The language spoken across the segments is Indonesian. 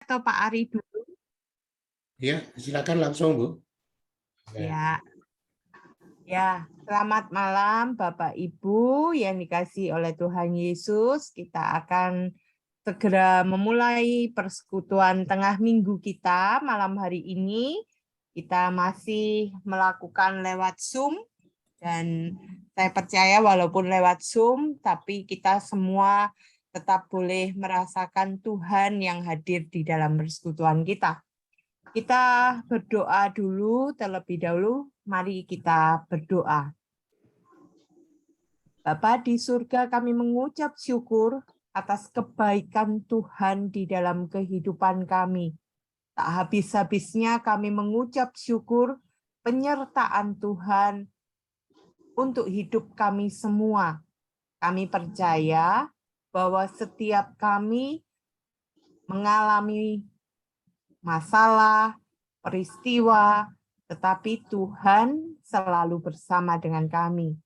atau Pak Ari dulu? Ya, silakan langsung, Bu. Ya, ya. Selamat malam Bapak Ibu yang dikasihi oleh Tuhan Yesus. Kita akan segera memulai persekutuan tengah minggu kita malam hari ini. Kita masih melakukan lewat Zoom dan saya percaya walaupun lewat Zoom, tapi kita semua tetap boleh merasakan Tuhan yang hadir di dalam persekutuan kita. Kita berdoa dulu terlebih dahulu. Mari kita berdoa. Bapa di surga, kami mengucap syukur atas kebaikan Tuhan di dalam kehidupan kami. Tak habis-habisnya kami mengucap syukur penyertaan Tuhan untuk hidup kami semua. Kami percaya bahwa setiap kami mengalami masalah, peristiwa, tetapi Tuhan selalu bersama dengan kami.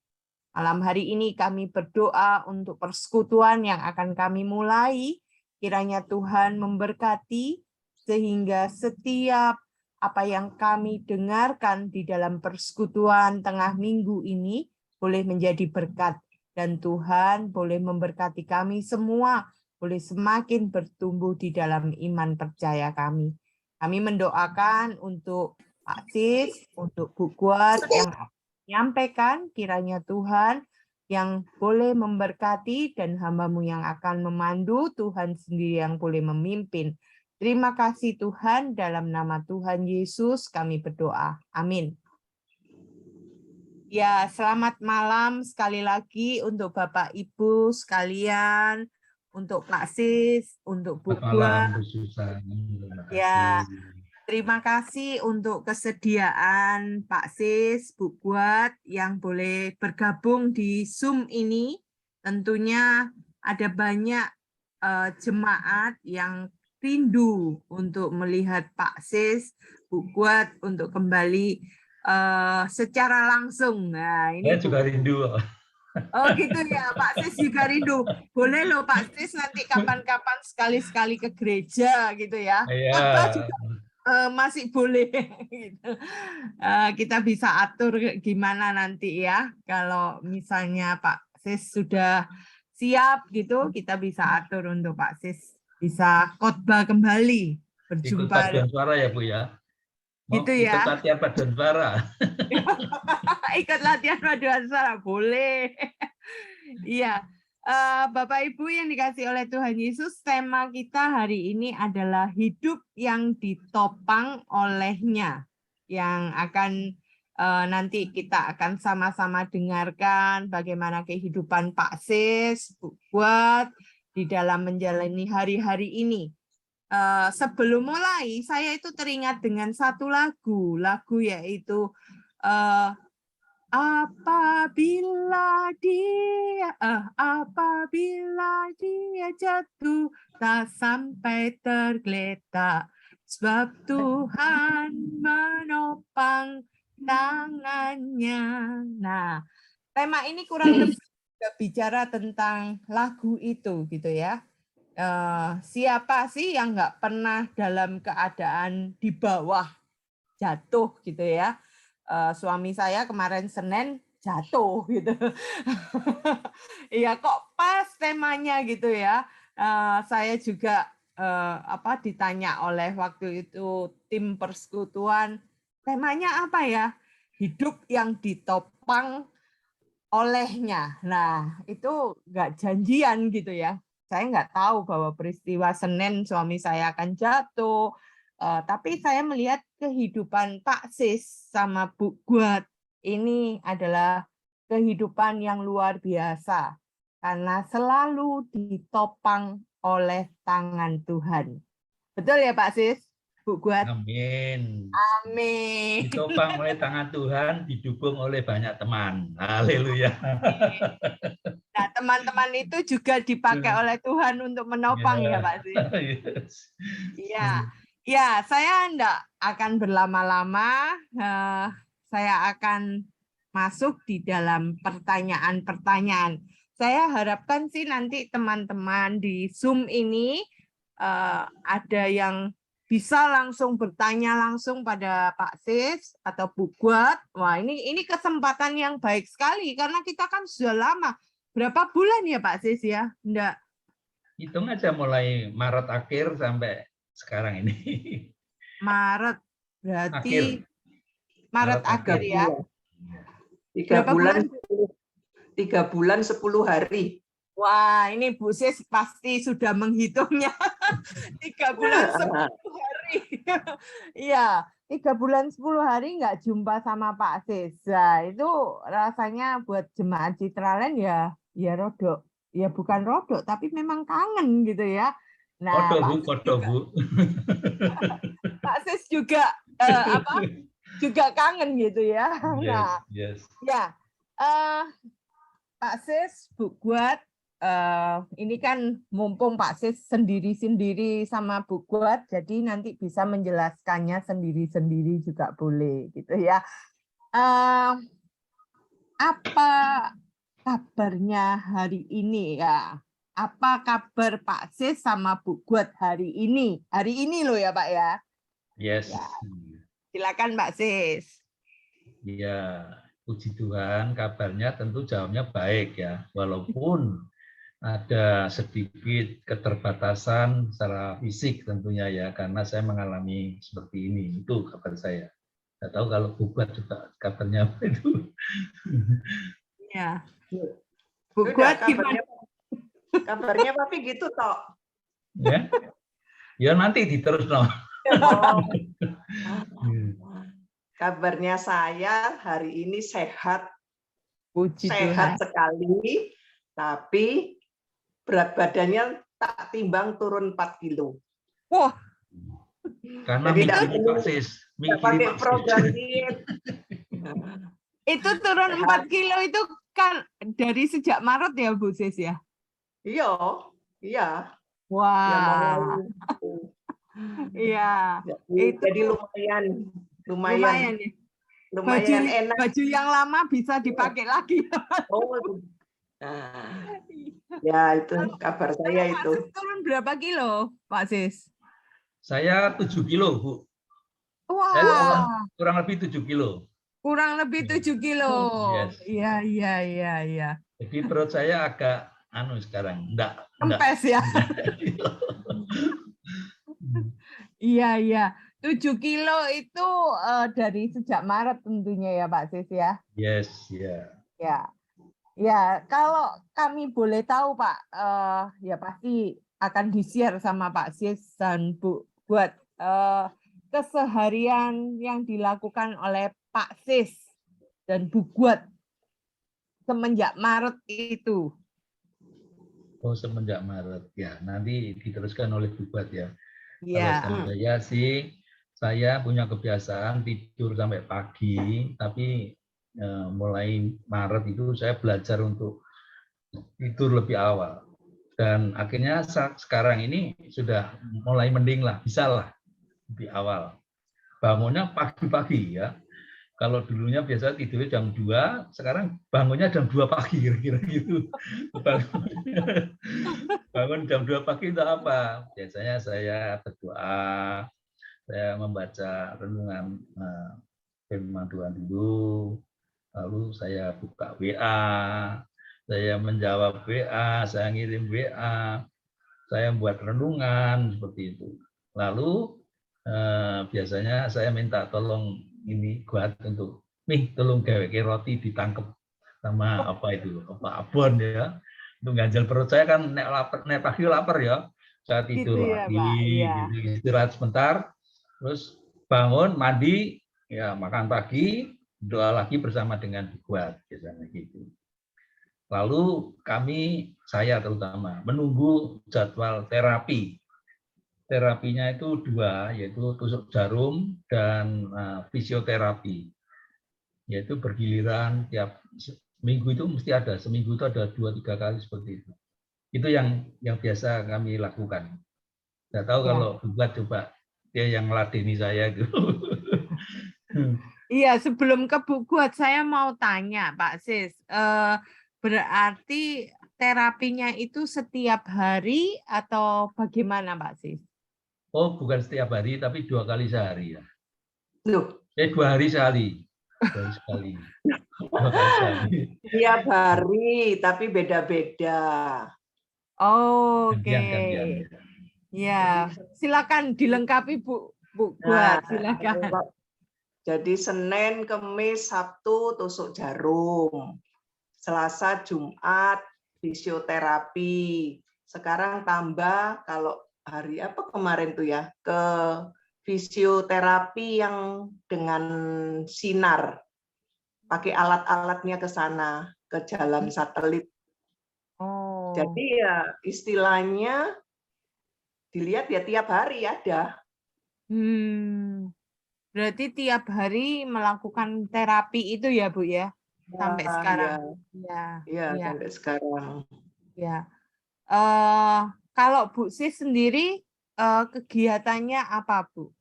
Malam hari ini kami berdoa untuk persekutuan yang akan kami mulai. Kiranya Tuhan memberkati sehingga setiap apa yang kami dengarkan di dalam persekutuan tengah minggu ini boleh menjadi berkat. Dan Tuhan boleh memberkati kami semua, boleh semakin bertumbuh di dalam iman percaya kami. Kami mendoakan untuk Pak Sis, untuk Bu Kuat yang menyampaikan, kiranya Tuhan yang boleh memberkati dan hamba-Mu yang akan memandu, Tuhan sendiri yang boleh memimpin. Terima kasih Tuhan, dalam nama Tuhan Yesus kami berdoa. Amin. Ya, selamat malam sekali lagi untuk Bapak Ibu sekalian, untuk Pak Sis, untuk Bu Gua. Ya, terima kasih untuk kesediaan Pak Sis, Bu Buat yang boleh bergabung di Zoom ini. Tentunya ada banyak jemaat yang rindu untuk melihat Pak Sis, Bu Buat untuk kembali secara langsung. Nah, ini saya juga rindu. Oh gitu ya, Pak Sis juga rindu. Boleh loh Pak Sis nanti kapan-kapan sekali-sekali ke gereja gitu ya. Khotbah juga masih boleh. Gitu. Kita bisa atur gimana nanti ya. Kalau misalnya Pak Sis sudah siap gitu, kita bisa atur untuk Pak Sis bisa khotbah kembali. Ikut Berjumpa. paduan suara ya Bu ya. Mau Gitu ya. ikut latihan paduan suara. Ikut latihan paduan suara boleh. Iya. Bapak Ibu yang dikasih oleh Tuhan Yesus, tema kita hari ini adalah hidup yang ditopang olehnya, yang akan nanti kita akan sama-sama dengarkan bagaimana kehidupan Pak Sis, Bu Buat di dalam menjalani hari-hari ini. Sebelum mulai, saya itu teringat dengan satu lagu yaitu apabila dia jatuh tak sampai tergeletak, sebab Tuhan menopang tangannya. Nah, tema ini kurang lebih bicara tentang lagu itu gitu ya. Siapa sih yang nggak pernah dalam keadaan di bawah jatuh gitu ya. Suami saya kemarin Senin jatuh gitu. Iya kok pas temanya gitu ya. Saya juga ditanya oleh waktu itu tim persekutuan, temanya apa ya? Hidup yang ditopang olehnya. Nah, itu nggak janjian gitu ya. Saya nggak tahu bahwa peristiwa Senin suami saya akan jatuh, tapi saya melihat kehidupan Pak Sis sama Bu Guat ini adalah kehidupan yang luar biasa karena selalu ditopang oleh tangan Tuhan. Betul ya Pak Sis? Bu Guat? Amin. Amin. Ditopang oleh tangan Tuhan, didukung oleh banyak teman. Haleluya. Nah, teman-teman itu juga dipakai oleh Tuhan untuk menopang ya Pak Sis? Iya. Ya, saya enggak akan berlama-lama. Saya akan masuk di dalam pertanyaan-pertanyaan. Saya harapkan sih nanti teman-teman di Zoom ini ada yang bisa langsung bertanya langsung pada Pak Sis atau Bu Guat. Wah, ini kesempatan yang baik sekali karena kita kan sudah lama. Berapa bulan ya Pak Sis ya? Enggak. Hitung aja mulai Maret akhir sampai sekarang ini. Maret. Berarti Akhir. Maret akhir ya. 3 Berapa bulan, bulan? 3 bulan 10 hari. Wah, ini Bu Sis pasti sudah menghitungnya. 3 bulan 10 hari. Iya, 3 bulan 10 hari nggak jumpa sama Pak Sis. Nah, itu rasanya buat jemaat Citraland ya rodok. Ya bukan rodok, tapi memang kangen gitu ya. Nah, Kodo Bu. Pak Sis juga juga kangen gitu ya. Nah, Yes. ya, Pak Sis, Bu Guat, ini kan mumpung Pak Sis sendiri-sendiri sama Bu Guat, jadi nanti bisa menjelaskannya sendiri-sendiri juga boleh gitu ya. Apa kabarnya hari ini ya? Apa kabar Pak Sis sama Bu Guat hari ini? Hari ini loh ya Pak ya. Yes. Ya. Silakan Mbak Sis. Ya, puji Tuhan kabarnya tentu jawabnya baik ya. Walaupun ada sedikit keterbatasan secara fisik tentunya ya, karena saya mengalami seperti ini. Itu kabar saya. Nggak tahu kalau Bu Guat juga kabarnya apa itu. Ya. Bu Sudah, Guat gimana? kabarnya Papi gitu toh. Ya, ya nanti diterus no. Oh. Kabarnya saya hari ini sehat, Puji sehat Tuhan. sekali, tapi berat badannya tak timbang turun 4 kilo. Wah, Karena Jadi mikirin Pak Sis. Nggak pakai program diet. itu turun 4 kilo itu kan dari sejak Maret ya Bu Sis ya? Iya, iya. Wah, Ya, mau. iya. Jadi lumayan ya. lumayan enak. Baju yang lama bisa dipakai lagi. Oh, nah, ya itu kabar saya Pak itu. Sis turun berapa kilo, Pak Sis? Saya 7 kilo, Bu. Wah, Saya kurang lebih 7 kilo. kurang lebih 7 kilo. Yes. Iya. Jadi perut saya agak sekarang. Enggak. Kempes ya. Iya. 7 kilo itu dari sejak Maret tentunya ya Pak Sis ya. Yes, ya. Ya, kalau kami boleh tahu Pak, ya pasti akan di-share sama Pak Sis dan Bu buat keseharian yang dilakukan oleh Pak Sis dan Bu Guat semenjak Maret itu. Oh, semenjak Maret. Ya, nanti diteruskan oleh Bu Guat ya. Ya. Kalau saya sih, saya punya kebiasaan tidur sampai pagi, tapi mulai Maret itu saya belajar untuk tidur lebih awal. Dan akhirnya sekarang ini sudah mulai mending lah, bisa lah lebih awal. Bangunnya pagi-pagi ya. Kalau dulunya biasa tidurnya jam 2, sekarang bangunnya jam 2 pagi kira-kira gitu. Bangun jam 2 pagi itu apa? Biasanya saya berdoa, saya membaca renungan firman Tuhan dulu, lalu saya buka WA, saya menjawab WA, saya ngirim WA, saya membuat renungan seperti itu. Lalu biasanya saya minta tolong ini Guat untuk tolong gawe roti ditangkep sama apa abon ya. Untuk ganjal perut saya kan nek pagi lapar ya. Saya tidur Gitu ya, lagi, Pak. Iya. gitu, istirahat sebentar, terus bangun, mandi, ya makan pagi, doa lagi bersama dengan Guat biasanya gitu. Lalu saya terutama menunggu jadwal terapi. Terapinya itu 2, yaitu tusuk jarum dan fisioterapi. Yaitu bergiliran tiap minggu itu mesti ada, seminggu itu ada 2-3 kali seperti itu. Itu yang biasa kami lakukan. Nggak tahu kalau buat coba dia yang meladeni saya gitu. Iya, sebelum ke Bu Guat saya mau tanya Pak Sis, berarti terapinya itu setiap hari atau bagaimana Pak Sis? Oh, bukan setiap hari, tapi 2 kali sehari ya. Loh, 2 hari sekali. 2 hari sekali. 2 kali sehari. tiap hari tapi beda-beda. Oh, oke. Gantian. Ya, silakan dilengkapi Bu Nah, Guat, silakan. jadi Senin, Kamis, Sabtu tusuk jarum. Selasa, Jumat fisioterapi. Sekarang tambah kalau hari apa kemarin tuh ya, ke fisioterapi yang dengan sinar. Pakai alat-alatnya ke sana, ke jalan satelit. Oh. Jadi ya istilahnya dilihat ya tiap hari ada. Berarti tiap hari melakukan terapi itu ya Bu ya? Sampai Ya, sekarang. ya, sampai sekarang. Ya. Kalau Bu Sis sendiri kegiatannya apa Bu?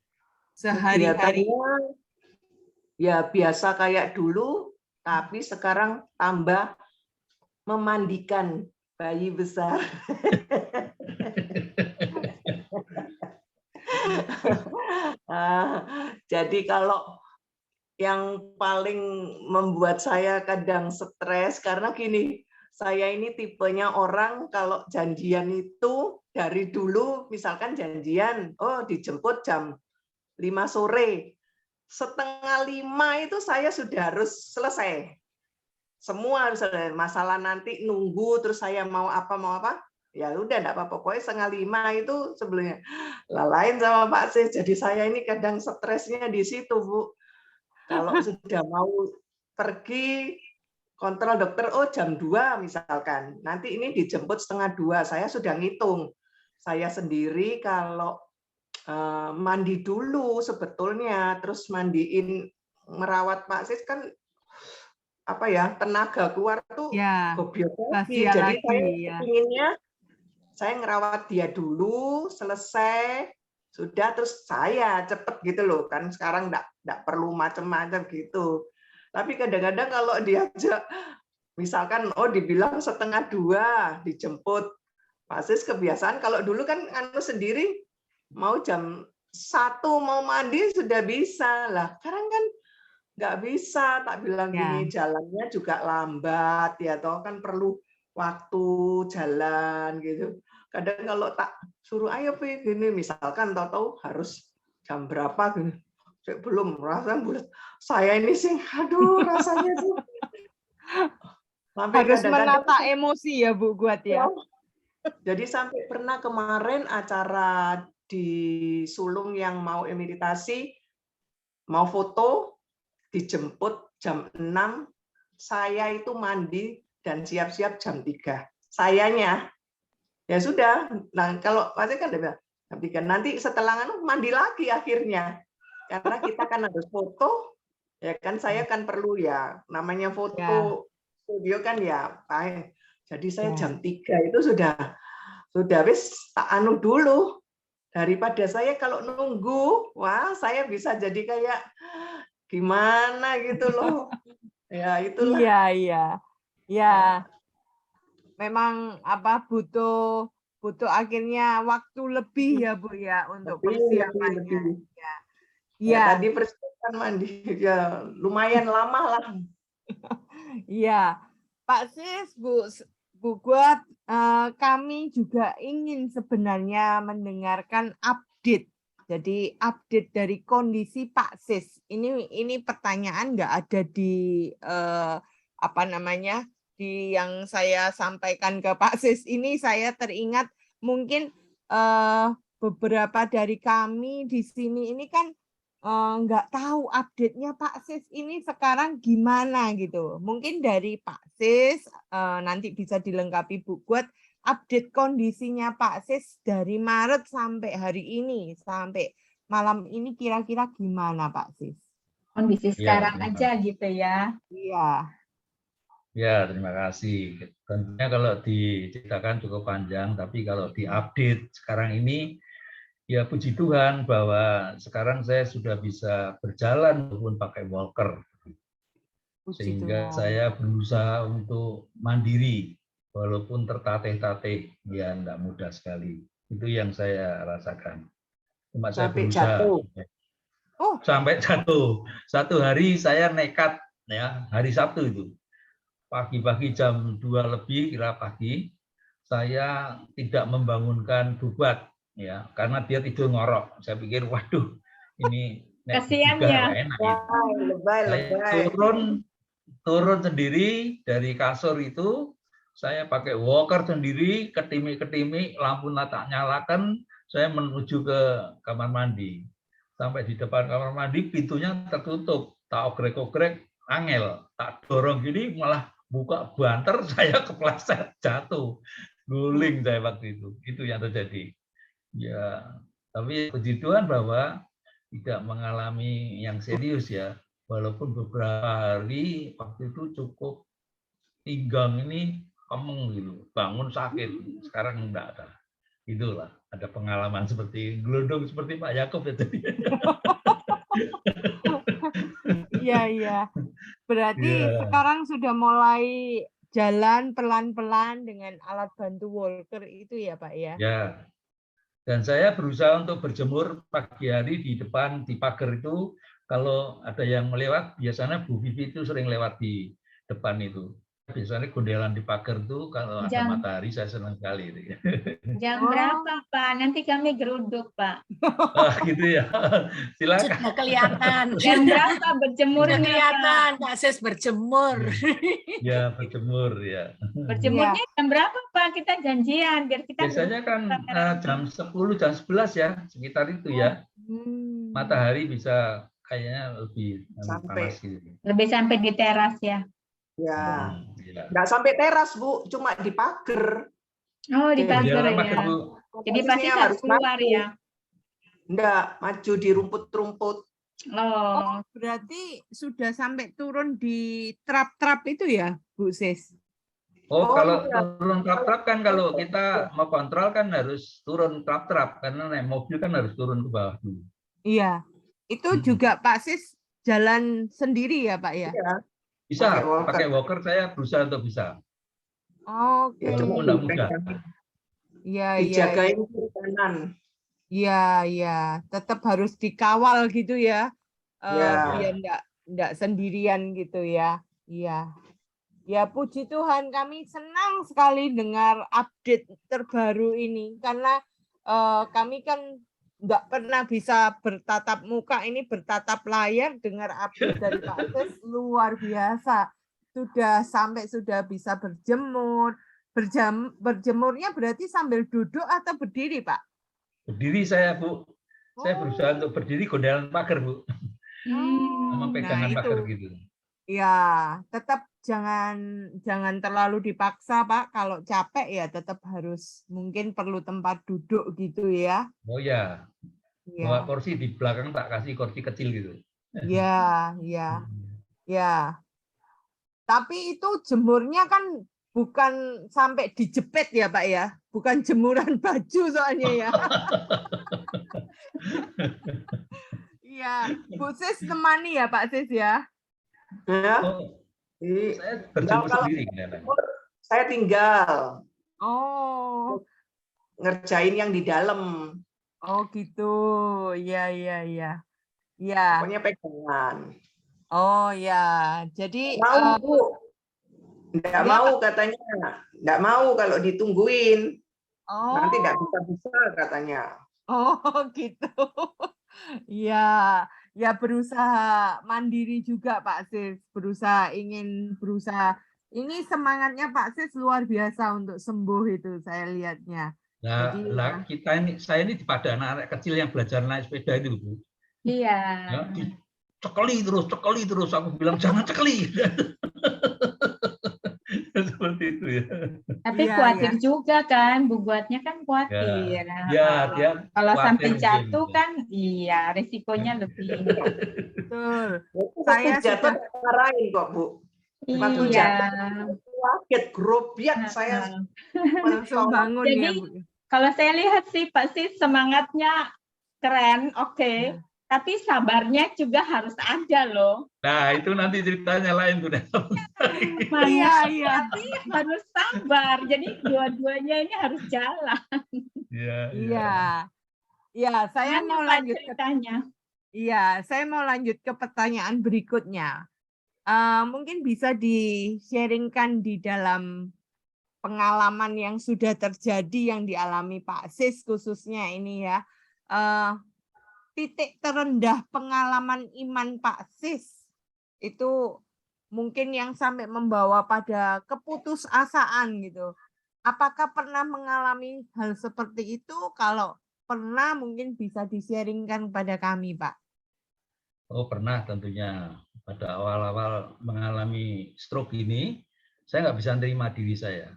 Sehari-hari. Kegiatannya ya biasa kayak dulu, tapi sekarang tambah memandikan bayi besar. Jadi kalau yang paling membuat saya kadang stres karena gini, saya ini tipenya orang kalau janjian itu dari dulu misalkan janjian, oh dijemput jam 5 sore, setengah 5 itu saya sudah harus selesai. Semua harus selesai. Masalah nanti nunggu terus saya mau apa, ya udah enggak apa-apa. Pokoknya setengah 5 itu sebelumnya. Lain sama Pak Sis, jadi saya ini kadang stresnya di situ, Bu. Kalau sudah mau pergi kontrol dokter, oh jam 2 misalkan. Nanti ini dijemput setengah 2, saya sudah ngitung. Saya sendiri kalau mandi dulu sebetulnya, terus mandiin, merawat Pak Sis kan apa ya, tenaga keluar tuh Ya, gobiok lagi. Basia Jadi lagi, saya ya. inginnya saya ngerawat dia dulu, selesai, sudah terus saya cepet gitu loh kan sekarang enggak perlu macam-macam gitu. Tapi kadang-kadang kalau diajak misalkan dibilang setengah 2 dijemput, Pak Sis kebiasaan kalau dulu kan anu sendiri mau jam 1 mau mandi sudah bisa lah. Sekarang kan nggak bisa, tak bilang gini jalannya juga lambat ya toh kan perlu waktu jalan gitu. Kadang kalau tak suruh ayo Pi gini misalkan tahu-tahu harus jam berapa gini. Belum rasa bulat. Saya ini sih aduh rasanya sih sampai harus kadang-kadang menata emosi ya Bu Guat ya. Jadi sampai pernah kemarin acara di Sulung yang mau meditasi mau foto dijemput jam 6, saya itu mandi dan siap-siap jam 3. Sayanya, ya sudah. Nah, kalau pasti kan dia bilang, jam 3. Nanti setelah mandi lagi akhirnya. Karena kita kan harus foto, ya kan saya kan perlu ya, namanya foto studio kan ya, baik. Jadi saya jam 3 itu sudah wis tak anu dulu. Daripada saya kalau nunggu, wah saya bisa jadi kayak gimana gitu loh. Ya itulah. Iya. Ya. Memang apa butuh akhirnya waktu lebih ya Bu ya untuk persiapannya. Ya, tadi persiapan mandi ya lumayan lama lah. Iya. Pak Sis, Bu Guat, kami juga ingin sebenarnya mendengarkan update. Jadi update dari kondisi Pak Sis. Ini pertanyaan nggak ada di apa namanya di yang saya sampaikan ke Pak Sis. Ini saya teringat mungkin beberapa dari kami di sini ini kan nggak tahu update-nya Pak Sis ini sekarang gimana gitu. Mungkin dari Pak Sis nanti bisa dilengkapi Bu Guat update kondisinya Pak Sis dari Maret sampai hari ini, sampai malam ini kira-kira gimana Pak Sis? Kondisi sekarang aja gitu ya. Iya. Ya, terima kasih. Tentunya kalau diceritakan cukup panjang, tapi kalau diupdate sekarang ini, ya puji Tuhan bahwa sekarang saya sudah bisa berjalan walaupun pakai walker. Sehingga saya berusaha untuk mandiri. walaupun tertatih-tatih, ya enggak mudah sekali. Itu yang saya rasakan. Cuma saya Sampai berusaha. jatuh. Oh, Sampai jatuh. Satu hari saya nekat, ya, hari Sabtu itu. Pagi-pagi jam 2 lebih, kira pagi, saya tidak membangunkan Bubat, ya, karena dia tidur ngorok. Saya pikir, waduh, ini nek Kasihan juga ya. enak ini. Lebay. Saya turun sendiri dari kasur itu, saya pakai walker sendiri, ketimik-ketimik, lampu tak nyalakan, saya menuju ke kamar mandi. Sampai di depan kamar mandi, pintunya tertutup, tak ogrek-ogrek, angel, tak dorong gini, malah buka banter, saya kepleset, jatuh, guling saya waktu itu yang terjadi. Ya, tapi puji Tuhan bahwa tidak mengalami yang serius ya. Walaupun beberapa hari waktu itu cukup pinggang ini kemeng gitu, bangun sakit, sekarang enggak ada. Itulah, ada pengalaman seperti gelondong seperti Pak Yakub ya tadi. iya. Berarti Iya. sekarang sudah mulai jalan pelan-pelan dengan alat bantu walker itu ya Pak ya? Ya. Dan saya berusaha untuk berjemur pagi hari di depan, di pagar itu. Kalau ada yang melewat, biasanya Bu Vivi itu sering lewat di depan itu. Biasanya gondelan di pagar itu, kalau ada matahari saya senang sekali. Jam berapa Pak? Nanti kami geruduk Pak. Gitu ya. Silakan. Sudah kelihatan. Jam berapa berjemurnya Sudah kelihatan Pak? Kak Sis berjemur. Ya, berjemur ya. Berjemurnya jam berapa Pak? Kita janjian biar kita Biasanya kan jam 10, jam 11 ya, sekitar itu ya. Matahari bisa kayaknya lebih panas gitu. lebih sampai di teras ya. Ya, Ya. nggak sampai teras Bu, cuma di pagar. Oh di pagar Jalan ya. pagar, Bu. Jadi pasti harus keluar ya. Enggak, maju di rumput-rumput. Oh, Berarti sudah sampai turun di trap-trap itu ya Bu Sis? Oh, Oh, kalau iya. turun trap-trap kan kalau kita mau kontrol kan harus turun trap-trap karena naik mobil kan harus turun ke bawah dulu. Iya. Itu juga Pak Sis jalan sendiri ya Pak ya? Ya. Bisa, Pakai walker. pakai walker saya berusaha untuk bisa. Oke. Ya, cuma Walaupun enggak mudah. Iya. dijagain kiri kanan. Iya. Tetap harus dikawal gitu ya. Ya. Biar enggak sendirian gitu ya. Iya. Ya puji Tuhan, kami senang sekali dengar update terbaru ini karena kami kan nggak pernah bisa bertatap muka, ini bertatap layar, dengar update dari Pak Sis luar biasa. Sudah bisa berjemur. Berjemurnya berarti sambil duduk atau berdiri, Pak? Berdiri saya, Bu. Saya berusaha untuk berdiri gondelan pagar, Bu. Sama pegangan pagar gitu. Ya, tetap jangan terlalu dipaksa, Pak. Kalau capek ya tetap harus mungkin perlu tempat duduk gitu ya. Oh ya. Bawa kursi di belakang tak kasih kursi kecil gitu. Ya. Tapi itu jemurnya kan bukan sampai dijepit ya, Pak ya. Bukan jemuran baju soalnya ya. Iya, Bu Sis temani ya, Pak Sis ya. Ya. Oh, Jadi, saya berjemur kalau sendiri. saya tinggal Oh. ngerjain yang di dalam. Oh gitu. Iya. Ya. Pokoknya pegangan. Oh ya. Jadi Mau Bu. Enggak ya, mau katanya. Enggak mau kalau ditungguin. oh. Nanti enggak bisa katanya. Oh gitu. Ya berusaha mandiri juga Pak Sis. Ingin berusaha. Ini semangatnya Pak Sis luar biasa untuk sembuh itu saya lihatnya. Nah, saya ini pada anak-anak kecil yang belajar naik sepeda itu, Bu. iya. Ya, cekeli terus. Aku bilang jangan cekeli. Seperti itu ya. Tapi Iya, khawatir juga kan, buatnya kan khawatir. Ya, dia kalau khawatir sampai mungkin. jatuh kan, iya risikonya lebih. Betul. Saya jatuh marahin kok Bu. Waktu Iya. kaget grobiak saya Langsung bangun Jadi, ya Bu. Kalau saya lihat sih Pak Sis semangatnya keren, oke. Tapi sabarnya juga harus ada loh. Nah, itu nanti ceritanya lain tuh. Makanya Iya. tapi harus sabar. Jadi dua-duanya ini harus jalan. Iya, Iya. Iya, saya Mana mau Pak lanjut ke ceritanya. Iya, saya mau lanjut ke pertanyaan berikutnya. Mungkin bisa di-sharingkan di dalam pengalaman yang sudah terjadi yang dialami Pak Sis khususnya ini ya. Titik terendah pengalaman iman Pak Sis itu mungkin yang sampai membawa pada keputusasaan gitu. Apakah pernah mengalami hal seperti itu? Kalau pernah mungkin bisa di-sharingkan kepada kami, Pak. Oh, pernah tentunya. Pada awal-awal mengalami stroke ini, saya nggak bisa nerima diri saya.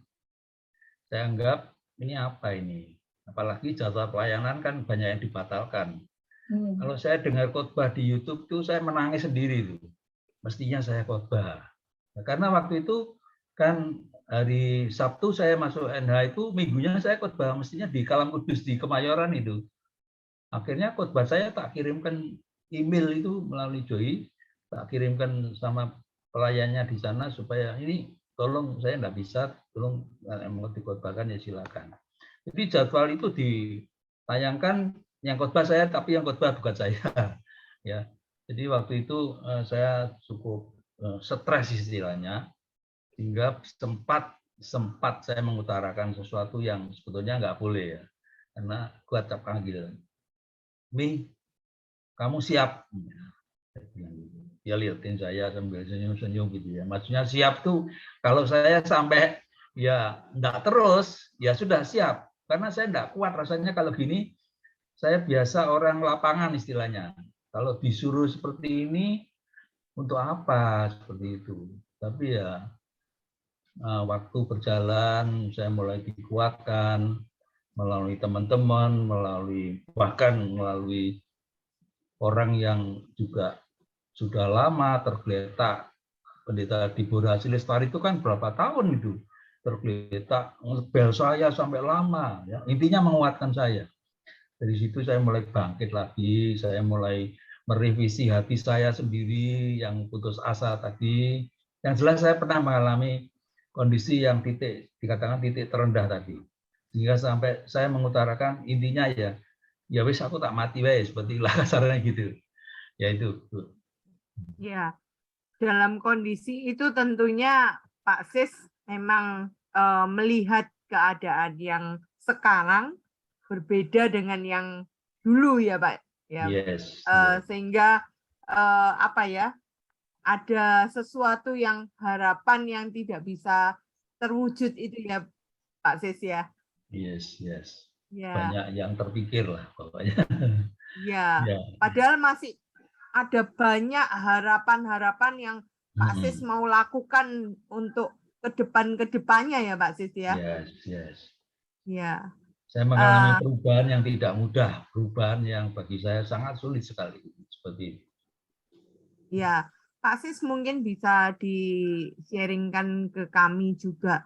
Saya anggap ini apa ini? Apalagi jadwal pelayanan kan banyak yang dibatalkan. Kalau saya dengar khotbah di YouTube tuh saya menangis sendiri tuh. Mestinya saya khotbah. Nah, karena waktu itu kan hari Sabtu saya masuk NH itu, minggunya saya khotbah mestinya di Kalam Kudus di Kemayoran itu. Akhirnya khotbah saya tak kirimkan email itu melalui Joy, tak kirimkan sama pelayannya di sana supaya ini tolong saya enggak bisa, tolong mau dikhotbahkan ya silakan. Jadi jadwal itu ditayangkan yang khotbah saya, tapi yang khotbah bukan saya. Ya, jadi waktu itu saya cukup stres istilahnya, sehingga sempat saya mengutarakan sesuatu yang sebetulnya nggak boleh ya, karena gua cap panggil, Mi, kamu siap? Dia liatin saya sambil senyum-senyum gitu ya. Maksudnya siap tuh kalau saya sampai ya nggak terus, ya sudah siap, karena saya nggak kuat rasanya kalau gini. Saya biasa orang lapangan istilahnya. Kalau disuruh seperti ini, untuk apa seperti itu? Tapi ya waktu berjalan, saya mulai dikuatkan melalui teman-teman, bahkan melalui orang yang juga sudah lama tergeletak. Pendeta Dibora Hasilestari itu kan berapa tahun itu tergeletak, ngebel saya sampai lama. Ya. Intinya menguatkan saya. Dari situ saya mulai bangkit lagi, saya mulai merevisi hati saya sendiri yang putus asa tadi. Yang jelas saya pernah mengalami kondisi yang dikatakan titik terendah tadi. Sehingga sampai saya mengutarakan intinya ya wis aku tak mati wes, seperti lah kasarnya gitu. Ya itu. Ya, dalam kondisi itu tentunya Pak Sis memang melihat keadaan yang sekarang berbeda dengan yang dulu ya Pak ya. Yes. Sehingga apa ya, ada sesuatu yang harapan yang tidak bisa terwujud itu ya Pak Sis ya. Yes. Ya. Banyak yang terpikir lah pokoknya. Ya. Padahal masih ada banyak harapan-harapan yang Pak Sis mau lakukan untuk kedepannya ya Pak Sis ya. Yes. Ya. Saya mengalami perubahan yang tidak mudah, perubahan yang bagi saya sangat sulit sekali seperti itu. Ya, Pak Sis mungkin bisa di-sharingkan ke kami juga.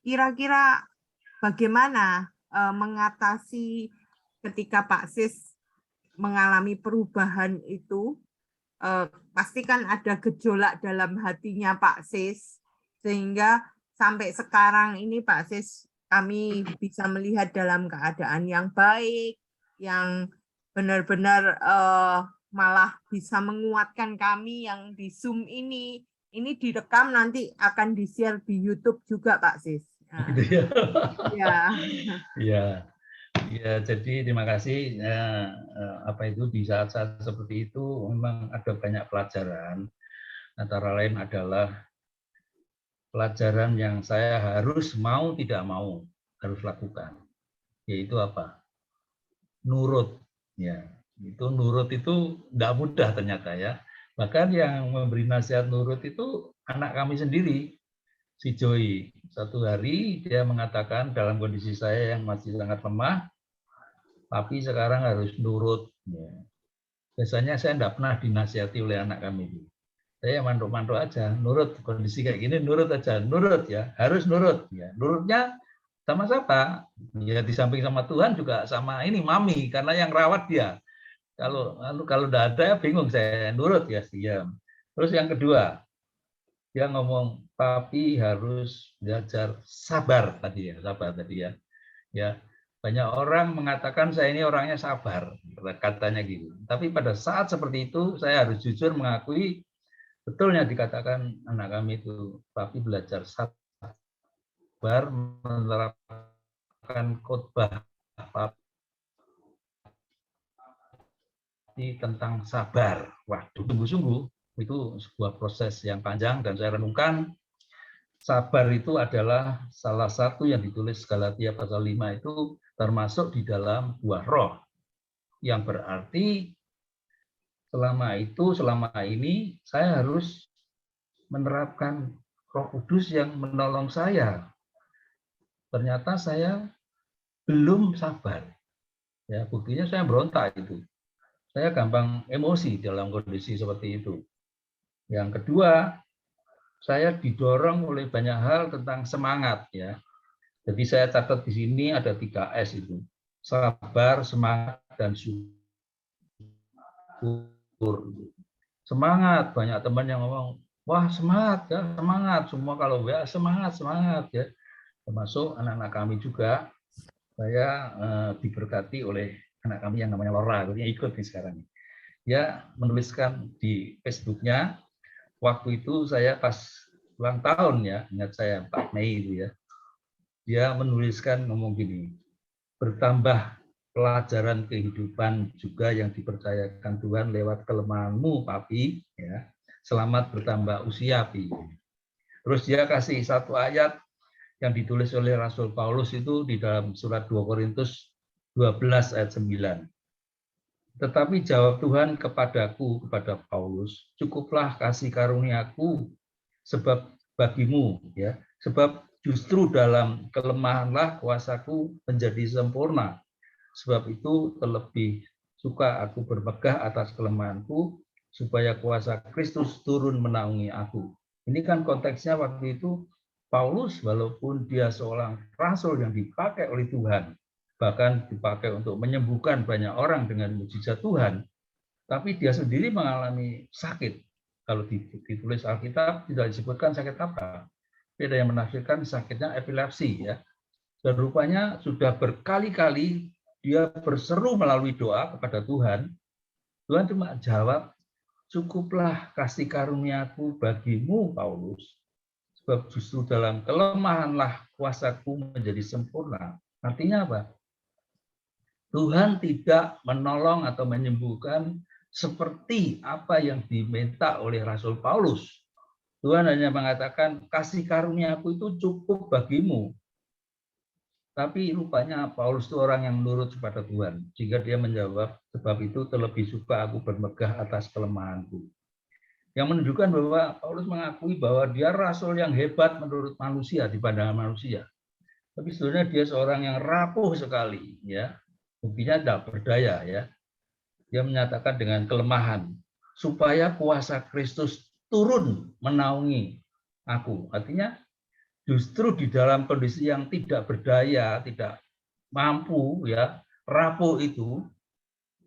Kira-kira bagaimana mengatasi ketika Pak Sis mengalami perubahan itu? Pasti kan ada gejolak dalam hatinya Pak Sis, sehingga sampai sekarang ini Pak Sis kami bisa melihat dalam keadaan yang baik, yang benar-benar malah bisa menguatkan kami yang di Zoom ini. Ini direkam nanti akan di-share di YouTube juga Pak Sis. Nah, Gitu ya. Ya, jadi terima kasih. Apa itu di saat-saat seperti itu memang ada banyak pelajaran. Antara lain adalah pelajaran yang saya harus mau tidak mau harus lakukan, yaitu apa? Nurut. Ya, itu nurut itu tidak mudah ternyata ya. Bahkan yang memberi nasihat nurut itu anak kami sendiri, si Joy. Satu hari dia mengatakan dalam kondisi saya yang masih sangat lemah, tapi sekarang harus nurut. Ya. Biasanya saya tidak pernah dinasihati oleh anak kami. Saya mantuk-mantuk aja, nurut kondisi kayak gini, nurut aja, nurut ya, harus nurut. Ya, nurutnya sama siapa? Ya di samping sama Tuhan juga sama ini mami, karena yang rawat dia. Kalau enggak ada ya bingung, saya nurut ya diam. Terus yang kedua, dia ngomong papi harus belajar sabar tadi ya, sabar tadi ya. Ya, banyak orang mengatakan saya ini orangnya sabar, katanya gitu. Tapi pada saat seperti itu saya harus jujur mengakui betulnya dikatakan anak kami itu, papi belajar sabar menerapkan khotbah papi tentang sabar. Waduh, sungguh-sungguh itu sebuah proses yang panjang dan saya renungkan. Sabar itu adalah salah satu yang ditulis Galatia pasal 5 itu termasuk di dalam buah roh. Yang berarti selama ini saya harus menerapkan Roh Kudus yang menolong saya. Ternyata saya belum sabar. Ya, buktinya saya berontak itu. Saya gampang emosi dalam kondisi seperti itu. Yang kedua, saya didorong oleh banyak hal tentang semangat ya. Jadi saya catat di sini ada 3S itu. Sabar, semangat, dan syukur. Semangat, banyak teman yang ngomong, wah semangat ya, semangat. Semua kalau ya semangat ya. Termasuk anak-anak kami juga. Saya diberkati oleh anak kami yang namanya Laura, yang ikut nih sekarang. Dia menuliskan di Facebooknya, waktu itu saya pas ulang tahun ya, ingat saya 4 Mei itu ya. Dia menuliskan ngomong gini, bertambah pelajaran kehidupan juga yang dipercayakan Tuhan lewat kelemahanmu, Papi. Ya. Selamat bertambah usia, Pi. Terus dia kasih satu ayat yang ditulis oleh Rasul Paulus itu di dalam surat 2 Korintus 12 ayat 9. Tetapi jawab Tuhan kepadaku, kepada Paulus, cukuplah kasih karuniaku sebab bagimu, ya, sebab justru dalam kelemahanlah kuasaku menjadi sempurna. Sebab itu terlebih suka aku bermegah atas kelemahanku, supaya kuasa Kristus turun menaungi aku. Ini kan konteksnya waktu itu Paulus, walaupun dia seorang rasul yang dipakai oleh Tuhan, bahkan dipakai untuk menyembuhkan banyak orang dengan mujizat Tuhan, tapi dia sendiri mengalami sakit. Kalau ditulis Alkitab tidak disebutkan sakit apa. Ada yang menafsirkan sakitnya epilepsi ya. Dan rupanya sudah berkali-kali dia berseru melalui doa kepada Tuhan. Tuhan cuma jawab, cukuplah kasih karuniaku bagimu Paulus. Sebab justru dalam kelemahanlah kuasaku menjadi sempurna. Artinya apa? Tuhan tidak menolong atau menyembuhkan seperti apa yang diminta oleh Rasul Paulus. Tuhan hanya mengatakan, kasih karuniaku itu cukup bagimu. Tapi rupanya Paulus itu orang yang menurut kepada Tuhan. Sehingga dia menjawab, sebab itu terlebih suka aku bermegah atas kelemahanku. Yang menunjukkan bahwa Paulus mengakui bahwa dia rasul yang hebat menurut manusia, di pandangan manusia. Tapi sebenarnya dia seorang yang rapuh sekali. Ya. Buktinya tidak berdaya. Ya. Dia menyatakan dengan kelemahan, supaya kuasa Kristus turun menaungi aku. Artinya, justru di dalam kondisi yang tidak berdaya, tidak mampu, ya rapuh itu,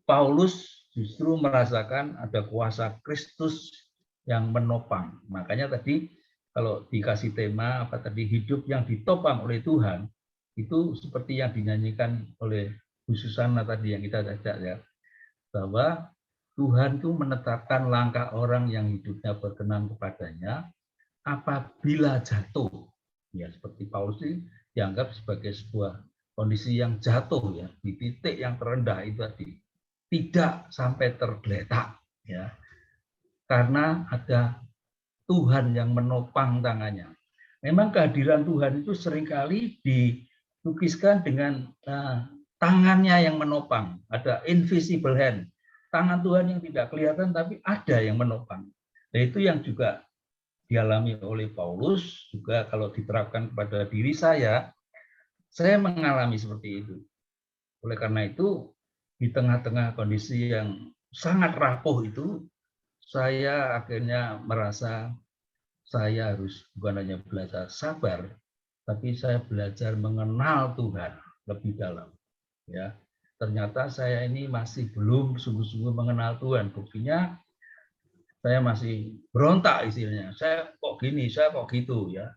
Paulus justru merasakan ada kuasa Kristus yang menopang. Makanya tadi kalau dikasih tema apa tadi, hidup yang ditopang oleh Tuhan, itu seperti yang dinyanyikan oleh Bu Susana tadi yang kita ajak ya, bahwa Tuhan itu menetapkan langkah orang yang hidupnya berkenan kepadanya apabila jatuh. Ya, seperti Paulus ini dianggap sebagai sebuah kondisi yang jatuh ya, di titik yang terendah itu tadi. Tidak sampai tergeletak ya. Karena ada Tuhan yang menopang tangannya. Memang kehadiran Tuhan itu seringkali dilukiskan dengan tangannya yang menopang, ada invisible hand. Tangan Tuhan yang tidak kelihatan tapi ada yang menopang. Nah, itu yang juga dialami oleh Paulus, juga kalau diterapkan kepada diri saya mengalami seperti itu. Oleh karena itu, di tengah-tengah kondisi yang sangat rapuh itu, saya akhirnya merasa saya harus bukan hanya belajar sabar, tapi saya belajar mengenal Tuhan lebih dalam. Ya, ternyata saya ini masih belum sungguh-sungguh mengenal Tuhan. Buktinya saya masih berontak istilahnya. Saya kok gini, saya kok gitu ya.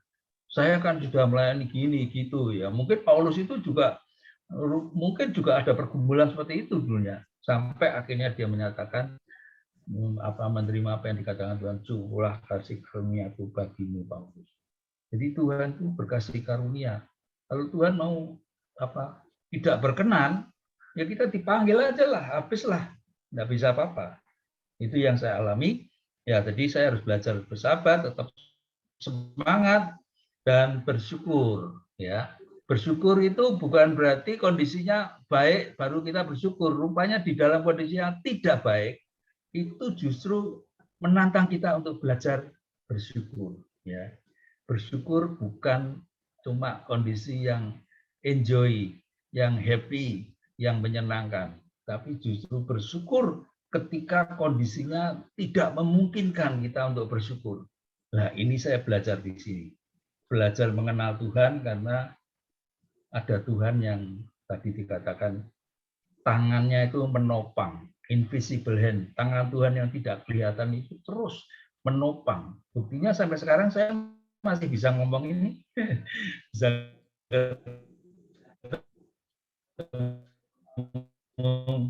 Saya kan sudah melayani gini gitu ya. Mungkin Paulus itu juga mungkin juga ada pergumulan seperti itu dulunya. Sampai akhirnya dia menyatakan menerima apa yang dikatakan Tuhan, curah kasih karunia-Ku bagimu Paulus. Jadi Tuhan itu berkasih karunia. Kalau Tuhan mau tidak berkenan, ya kita dipanggil aja lah, habislah, nggak bisa apa-apa. Itu yang saya alami. Ya, jadi saya harus belajar bersabar, tetap semangat dan bersyukur. Ya, bersyukur itu bukan berarti kondisinya baik baru kita bersyukur. Rupanya di dalam kondisi yang tidak baik itu justru menantang kita untuk belajar bersyukur. Ya, bersyukur bukan cuma kondisi yang enjoy, yang happy, yang menyenangkan, tapi justru bersyukur ketika kondisinya tidak memungkinkan kita untuk bersyukur. Nah, ini saya belajar di sini. Belajar mengenal Tuhan karena ada Tuhan yang tadi dikatakan tangannya itu menopang, invisible hand. Tangan Tuhan yang tidak kelihatan itu terus menopang. Buktinya sampai sekarang saya masih bisa ngomong ini. Bisa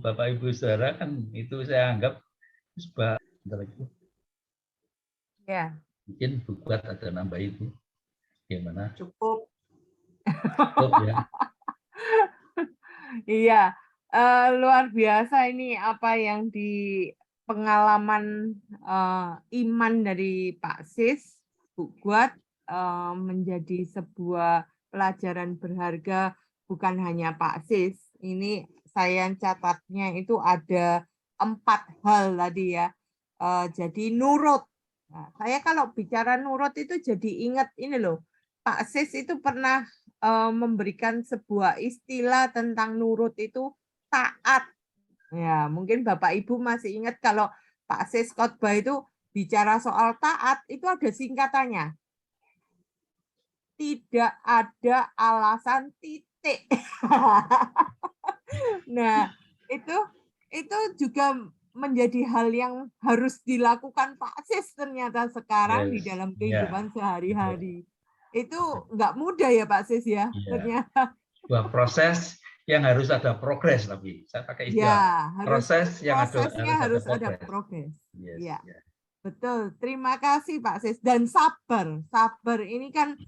Bapak Ibu Saudara kan itu saya anggap Ya. mungkin buat ada nambah itu gimana? Cukup. Cukup ya. Iya, luar biasa ini apa yang di pengalaman iman dari Pak Sis, Bu Guat, menjadi sebuah pelajaran berharga bukan hanya Pak Sis. Ini saya catatnya itu ada 4 hal tadi ya. Jadi nurut. Nah, saya kalau bicara nurut itu jadi ingat ini loh. Pak Sis itu pernah memberikan sebuah istilah tentang nurut itu taat. Ya, mungkin Bapak Ibu masih ingat kalau Pak Sis khotbah itu bicara soal taat itu ada singkatannya. Tidak ada alasan titik. Nah, itu juga menjadi hal yang harus dilakukan Pak Sis ternyata sekarang di dalam kehidupan sehari-hari. Itu nggak mudah ya Pak Sis ya, ternyata. Sebuah proses yang harus ada progres, tapi saya pakai istilah prosesnya harus ada progres. Ya, betul. Terima kasih Pak Sis. Dan sabar ini kan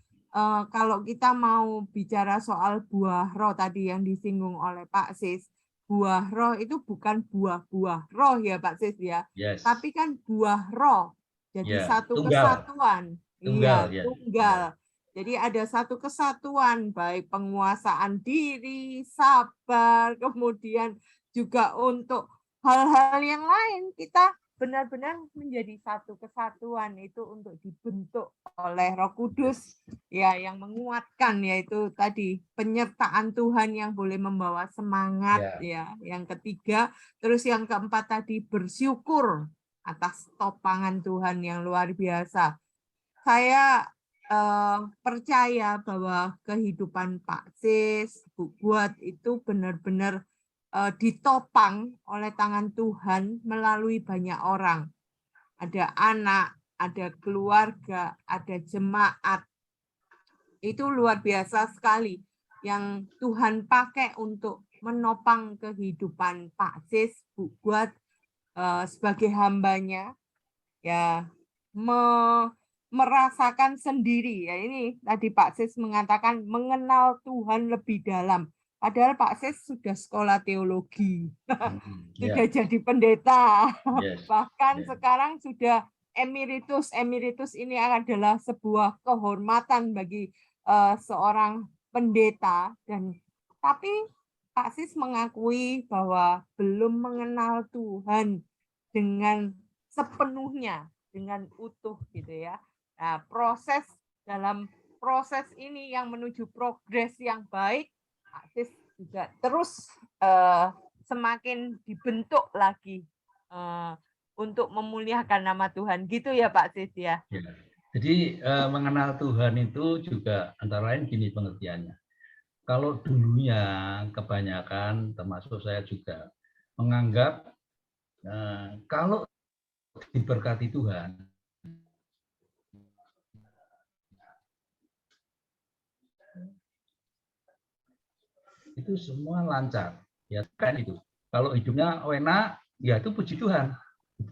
kalau kita mau bicara soal buah roh tadi yang disinggung oleh Pak Sis, buah roh itu bukan buah-buah roh ya Pak Sis ya, tapi kan buah roh. Jadi satu kesatuan. Tunggal. Jadi ada satu kesatuan, baik penguasaan diri, sabar, kemudian juga untuk hal-hal yang lain kita benar-benar menjadi satu kesatuan itu untuk dibentuk oleh Roh Kudus ya yang menguatkan, yaitu tadi penyertaan Tuhan yang boleh membawa semangat ya. Yang ketiga, terus yang keempat tadi bersyukur atas topangan Tuhan yang luar biasa. Saya percaya bahwa kehidupan Pak Sis, Bu Guat itu benar-benar ditopang oleh tangan Tuhan melalui banyak orang. Ada anak, ada keluarga, ada jemaat. Itu luar biasa sekali yang Tuhan pakai untuk menopang kehidupan Pak Sis, Bu Guat sebagai hambanya. Ya, merasakan sendiri ya, ini tadi Pak Sis mengatakan mengenal Tuhan lebih dalam, padahal Pak Sis sudah sekolah teologi, sudah jadi pendeta, bahkan sekarang sudah emeritus ini adalah sebuah kehormatan bagi seorang pendeta, dan tapi Pak Sis mengakui bahwa belum mengenal Tuhan dengan sepenuhnya, dengan utuh gitu ya. Nah, dalam proses ini yang menuju progres yang baik, Pak Sis juga terus semakin dibentuk lagi untuk memuliakan nama Tuhan, gitu ya Pak Sis ya. Jadi mengenal Tuhan itu juga antara lain gini pengertiannya. kalau dulunya kebanyakan, termasuk saya juga, menganggap kalau diberkati Tuhan, itu semua lancar. Ya kan itu. Kalau hidupnya enak, ya itu puji Tuhan,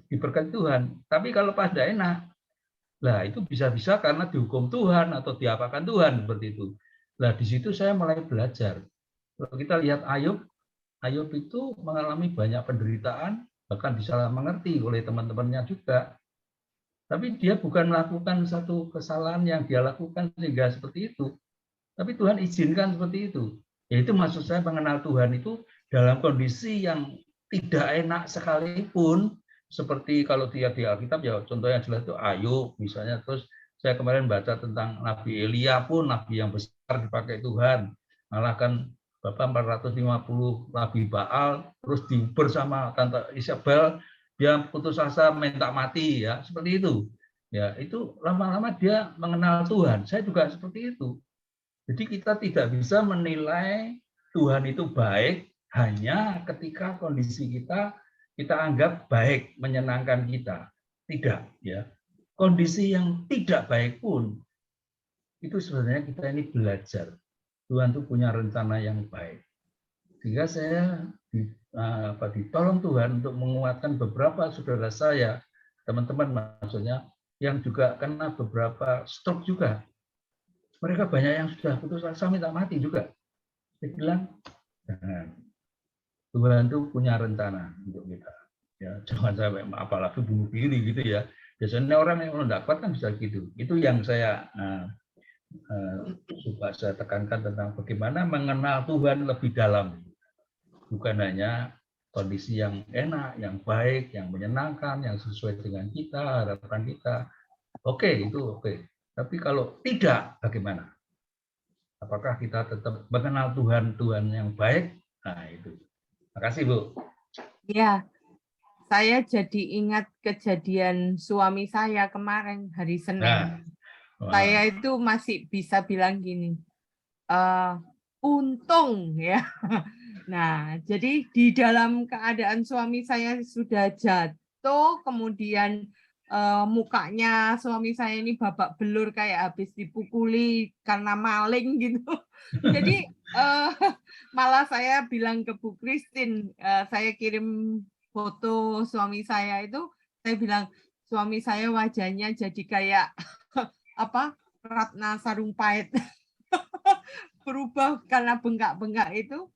diberkati Tuhan. Tapi kalau pas tidak enak, lah itu bisa-bisa karena dihukum Tuhan atau diapakan Tuhan seperti itu. Lah di situ saya mulai belajar. Kalau kita lihat Ayub, Ayub itu mengalami banyak penderitaan, bahkan disalah mengerti oleh teman-temannya juga. Tapi dia bukan melakukan satu kesalahan yang dia lakukan sehingga seperti itu. Tapi Tuhan izinkan seperti itu. Yaitu maksud saya mengenal Tuhan itu dalam kondisi yang tidak enak sekalipun, seperti kalau dia di Alkitab ya contohnya jelas itu Ayub misalnya. Terus saya kemarin baca tentang Nabi Elia pun, Nabi yang besar dipakai Tuhan. Malah kan Bapak 450 Nabi Baal, terus diuber sama Tante Isabel, dia putus asa minta mati ya, seperti itu. Ya, itu lama-lama dia mengenal Tuhan. Saya juga seperti itu. Jadi kita tidak bisa menilai Tuhan itu baik hanya ketika kondisi kita anggap baik, menyenangkan kita. Tidak, ya. Kondisi yang tidak baik pun itu sebenarnya kita ini belajar. Tuhan itu punya rencana yang baik. Sehingga saya ditolong Tuhan untuk menguatkan beberapa saudara saya, teman-teman maksudnya, yang juga kena beberapa stroke juga. Mereka banyak yang sudah putus asa minta mati juga. Saya bilang, jangan. Tuhan itu punya rencana untuk kita. Ya, jangan sampai apalagi bunuh diri gitu ya. Biasanya orang yang tidak kuat kan bisa gitu. Itu yang saya suka saya tekankan tentang bagaimana mengenal Tuhan lebih dalam. Bukan hanya kondisi yang enak, yang baik, yang menyenangkan, yang sesuai dengan kita, harapan kita. Oke, itu oke. Tapi kalau tidak, bagaimana? Apakah kita tetap mengenal Tuhan yang baik? Nah, itu. Terima kasih, Bu. Ya, saya jadi ingat kejadian suami saya kemarin hari Senin. Saya itu masih bisa bilang gini, untung ya. Nah, jadi di dalam keadaan suami saya sudah jatuh, kemudian mukanya suami saya ini babak belur kayak habis dipukuli karena maling gitu. Jadi malah saya bilang ke Bu Christine, saya kirim foto suami saya itu, saya bilang suami saya wajahnya jadi kayak apa Ratna Sarumpait berubah karena bengkak-bengkak itu.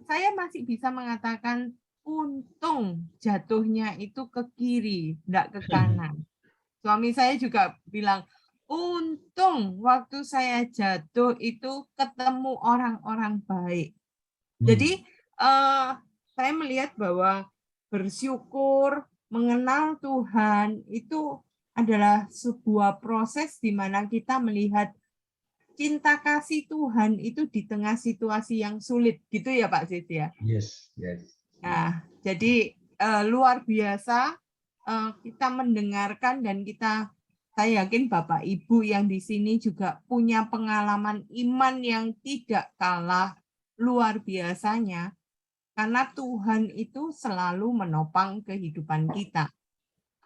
Saya masih bisa mengatakan untung jatuhnya itu ke kiri, enggak ke kanan. Suami saya juga bilang, untung waktu saya jatuh itu ketemu orang-orang baik. Jadi saya melihat bahwa bersyukur, mengenal Tuhan itu adalah sebuah proses di mana kita melihat cinta kasih Tuhan itu di tengah situasi yang sulit, gitu ya Pak Sis ya. Yes. Nah, jadi luar biasa kita mendengarkan dan saya yakin Bapak Ibu yang di sini juga punya pengalaman iman yang tidak kalah luar biasanya, karena Tuhan itu selalu menopang kehidupan kita.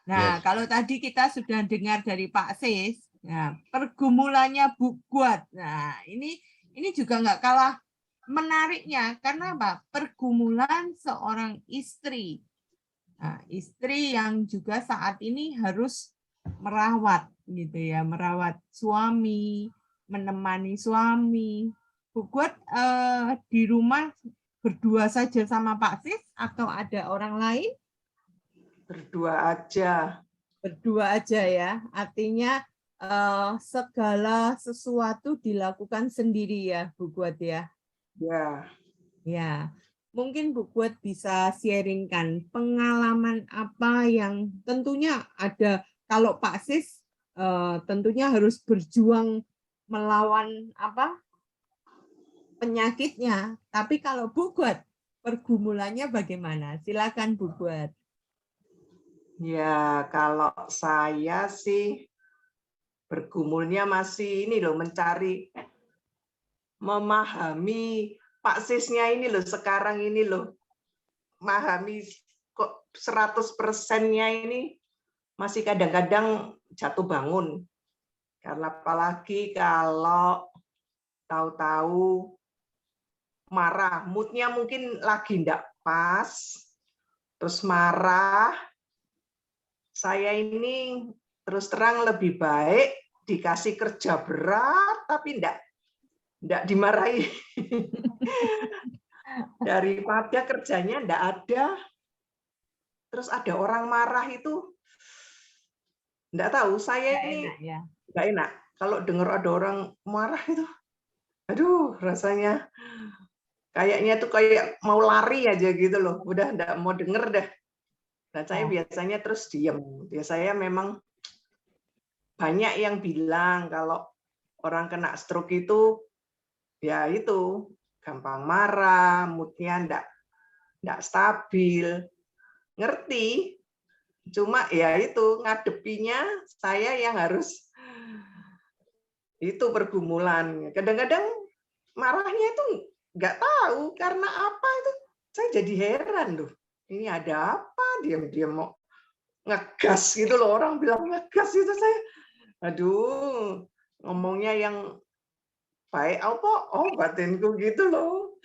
Nah, kalau tadi kita sudah dengar dari Pak Sis, nah, pergumulannya Bu Guat. Nah, ini juga nggak kalah menariknya, karena apa? Pergumulan seorang istri. Nah, istri yang juga saat ini harus merawat gitu ya, merawat suami, menemani suami. Bu Guat di rumah berdua saja sama Pak Sis atau ada orang lain? Berdua aja. Berdua aja ya, artinya segala sesuatu dilakukan sendiri ya, Bu Guat ya. Ya. Ya, mungkin Bu Guat bisa sharingkan pengalaman apa yang tentunya ada. Kalau Pak Sis tentunya harus berjuang melawan penyakitnya. Tapi kalau Bu Guat pergumulannya bagaimana? Silakan Bu Guat. Ya, kalau saya sih bergumulnya masih ini loh, mencari memahami Pak Sisnya ini loh, sekarang ini loh, memahami kok 100%-nya ini masih kadang-kadang jatuh bangun. Karena apalagi kalau tahu-tahu marah, moodnya mungkin lagi enggak pas, terus marah, saya ini terus terang lebih baik dikasih kerja berat, tapi enggak dimarahi. Daripada kerjanya enggak ada, terus ada orang marah itu, enggak tahu, saya ini ya. enggak enak. Kalau dengar ada orang marah itu, aduh rasanya kayaknya tuh kayak mau lari aja gitu loh, udah enggak mau denger dah. Dan saya biasanya terus diam. Ya saya memang banyak yang bilang kalau orang kena stroke itu ya itu gampang marah, moodnya enggak stabil. Ngerti, cuma ya itu ngadepinya saya yang harus itu pergumulan. Kadang-kadang marahnya itu nggak tahu karena apa itu. Saya jadi heran loh. Ini ada apa? Diam-diam mau ngegas gitu loh. Orang bilang ngegas itu saya. Aduh, ngomongnya yang baik apa? Oh, batinku gitu loh.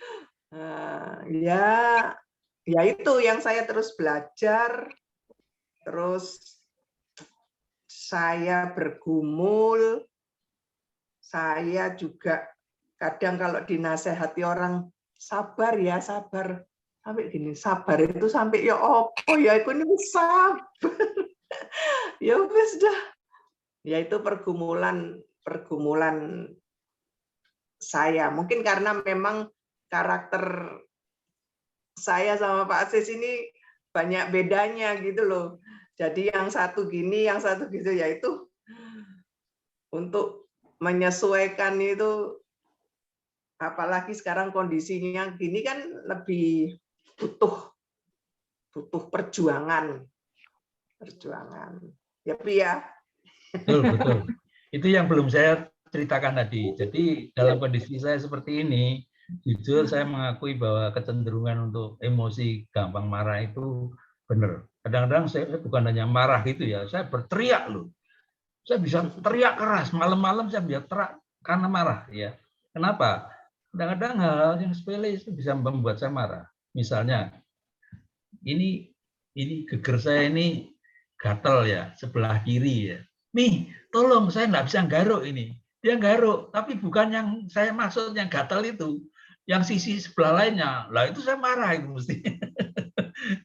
Nah, ya itu yang saya terus belajar. Terus saya bergumul. Saya juga kadang kalau dinasehati orang, sabar ya, sabar. Sampai gini, sabar itu sampai ya apa ya, aku ini sabar. Ya wis dah. Ya itu pergumulan saya. Mungkin karena memang karakter saya sama Pak Sis ini banyak bedanya gitu loh. Jadi yang satu gini, yang satu gitu, ya itu untuk menyesuaikan itu, apalagi sekarang kondisinya gini kan lebih butuh perjuangan. Ya, Pi ya. Betul. Itu yang belum saya ceritakan tadi. Jadi dalam kondisi saya seperti ini, jujur saya mengakui bahwa kecenderungan untuk emosi gampang marah itu benar. Kadang-kadang saya bukan hanya marah gitu ya, saya berteriak loh. Saya bisa teriak keras, malam-malam saya bisa teriak karena marah ya. Kenapa? Kadang-kadang hal yang sepele itu bisa membuat saya marah. Misalnya, ini geger saya ini gatel ya, sebelah kiri ya. Nih, tolong saya nggak bisa garuk ini. Dia garuk, tapi bukan yang saya maksud yang gatel itu. Yang sisi sebelah lainnya. Lah itu saya marah itu mesti.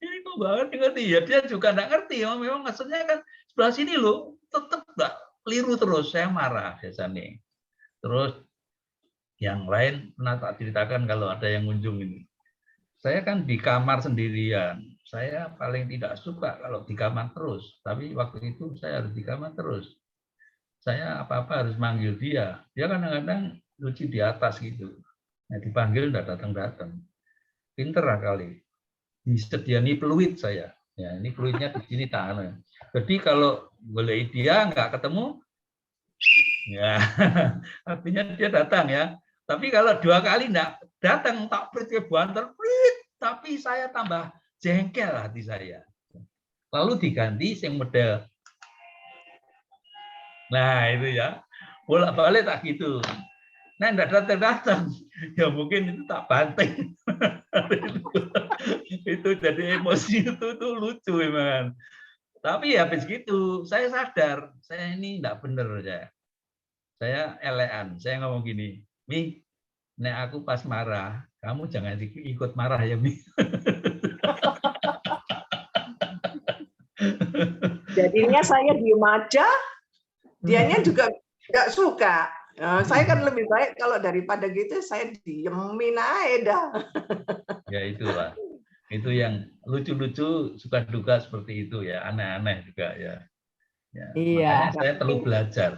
Ini kok banget ngerti ya. Dia juga nggak ngerti. Ya. Memang maksudnya kan sebelah sini loh. Tetap nggak keliru terus. Saya marah biasanya. Terus yang lain pernah tak ceritakan kalau ada yang kunjung ini. Saya kan di kamar sendirian. Saya paling tidak suka kalau di kamar terus. Tapi waktu itu saya harus di kamar terus. Saya apa-apa harus manggil dia. Dia kadang-kadang lucu di atas gitu. Nah, dipanggil enggak datang-datang. Pinter kali. Disediani peluit saya. Ya, ini peluitnya di sini tangan. Jadi kalau boleh dia nggak ketemu, ya artinya dia datang ya. Tapi kalau 2 kali enggak datang, tak pelit banter, tapi saya tambah jengkel hati saya. Lalu diganti yang model. Nah itu ya, bolak-balik tak gitu. Nah enggak datang-datang, ya mungkin itu tak banting. Itu jadi emosi itu lucu memang. Tapi habis gitu, saya sadar, saya ini enggak benar ya. Saya elean, saya ngomong gini, Mi, nek aku pas marah, kamu jangan ikut marah ya, Mi. Jadinya saya diem aja, dianya juga nggak suka. Nah, saya kan lebih baik kalau daripada gitu, saya diemin aja dah. Ya itulah. Itu yang lucu-lucu, suka duka seperti itu ya, aneh-aneh juga ya. Ya, Iya. makanya saya perlu belajar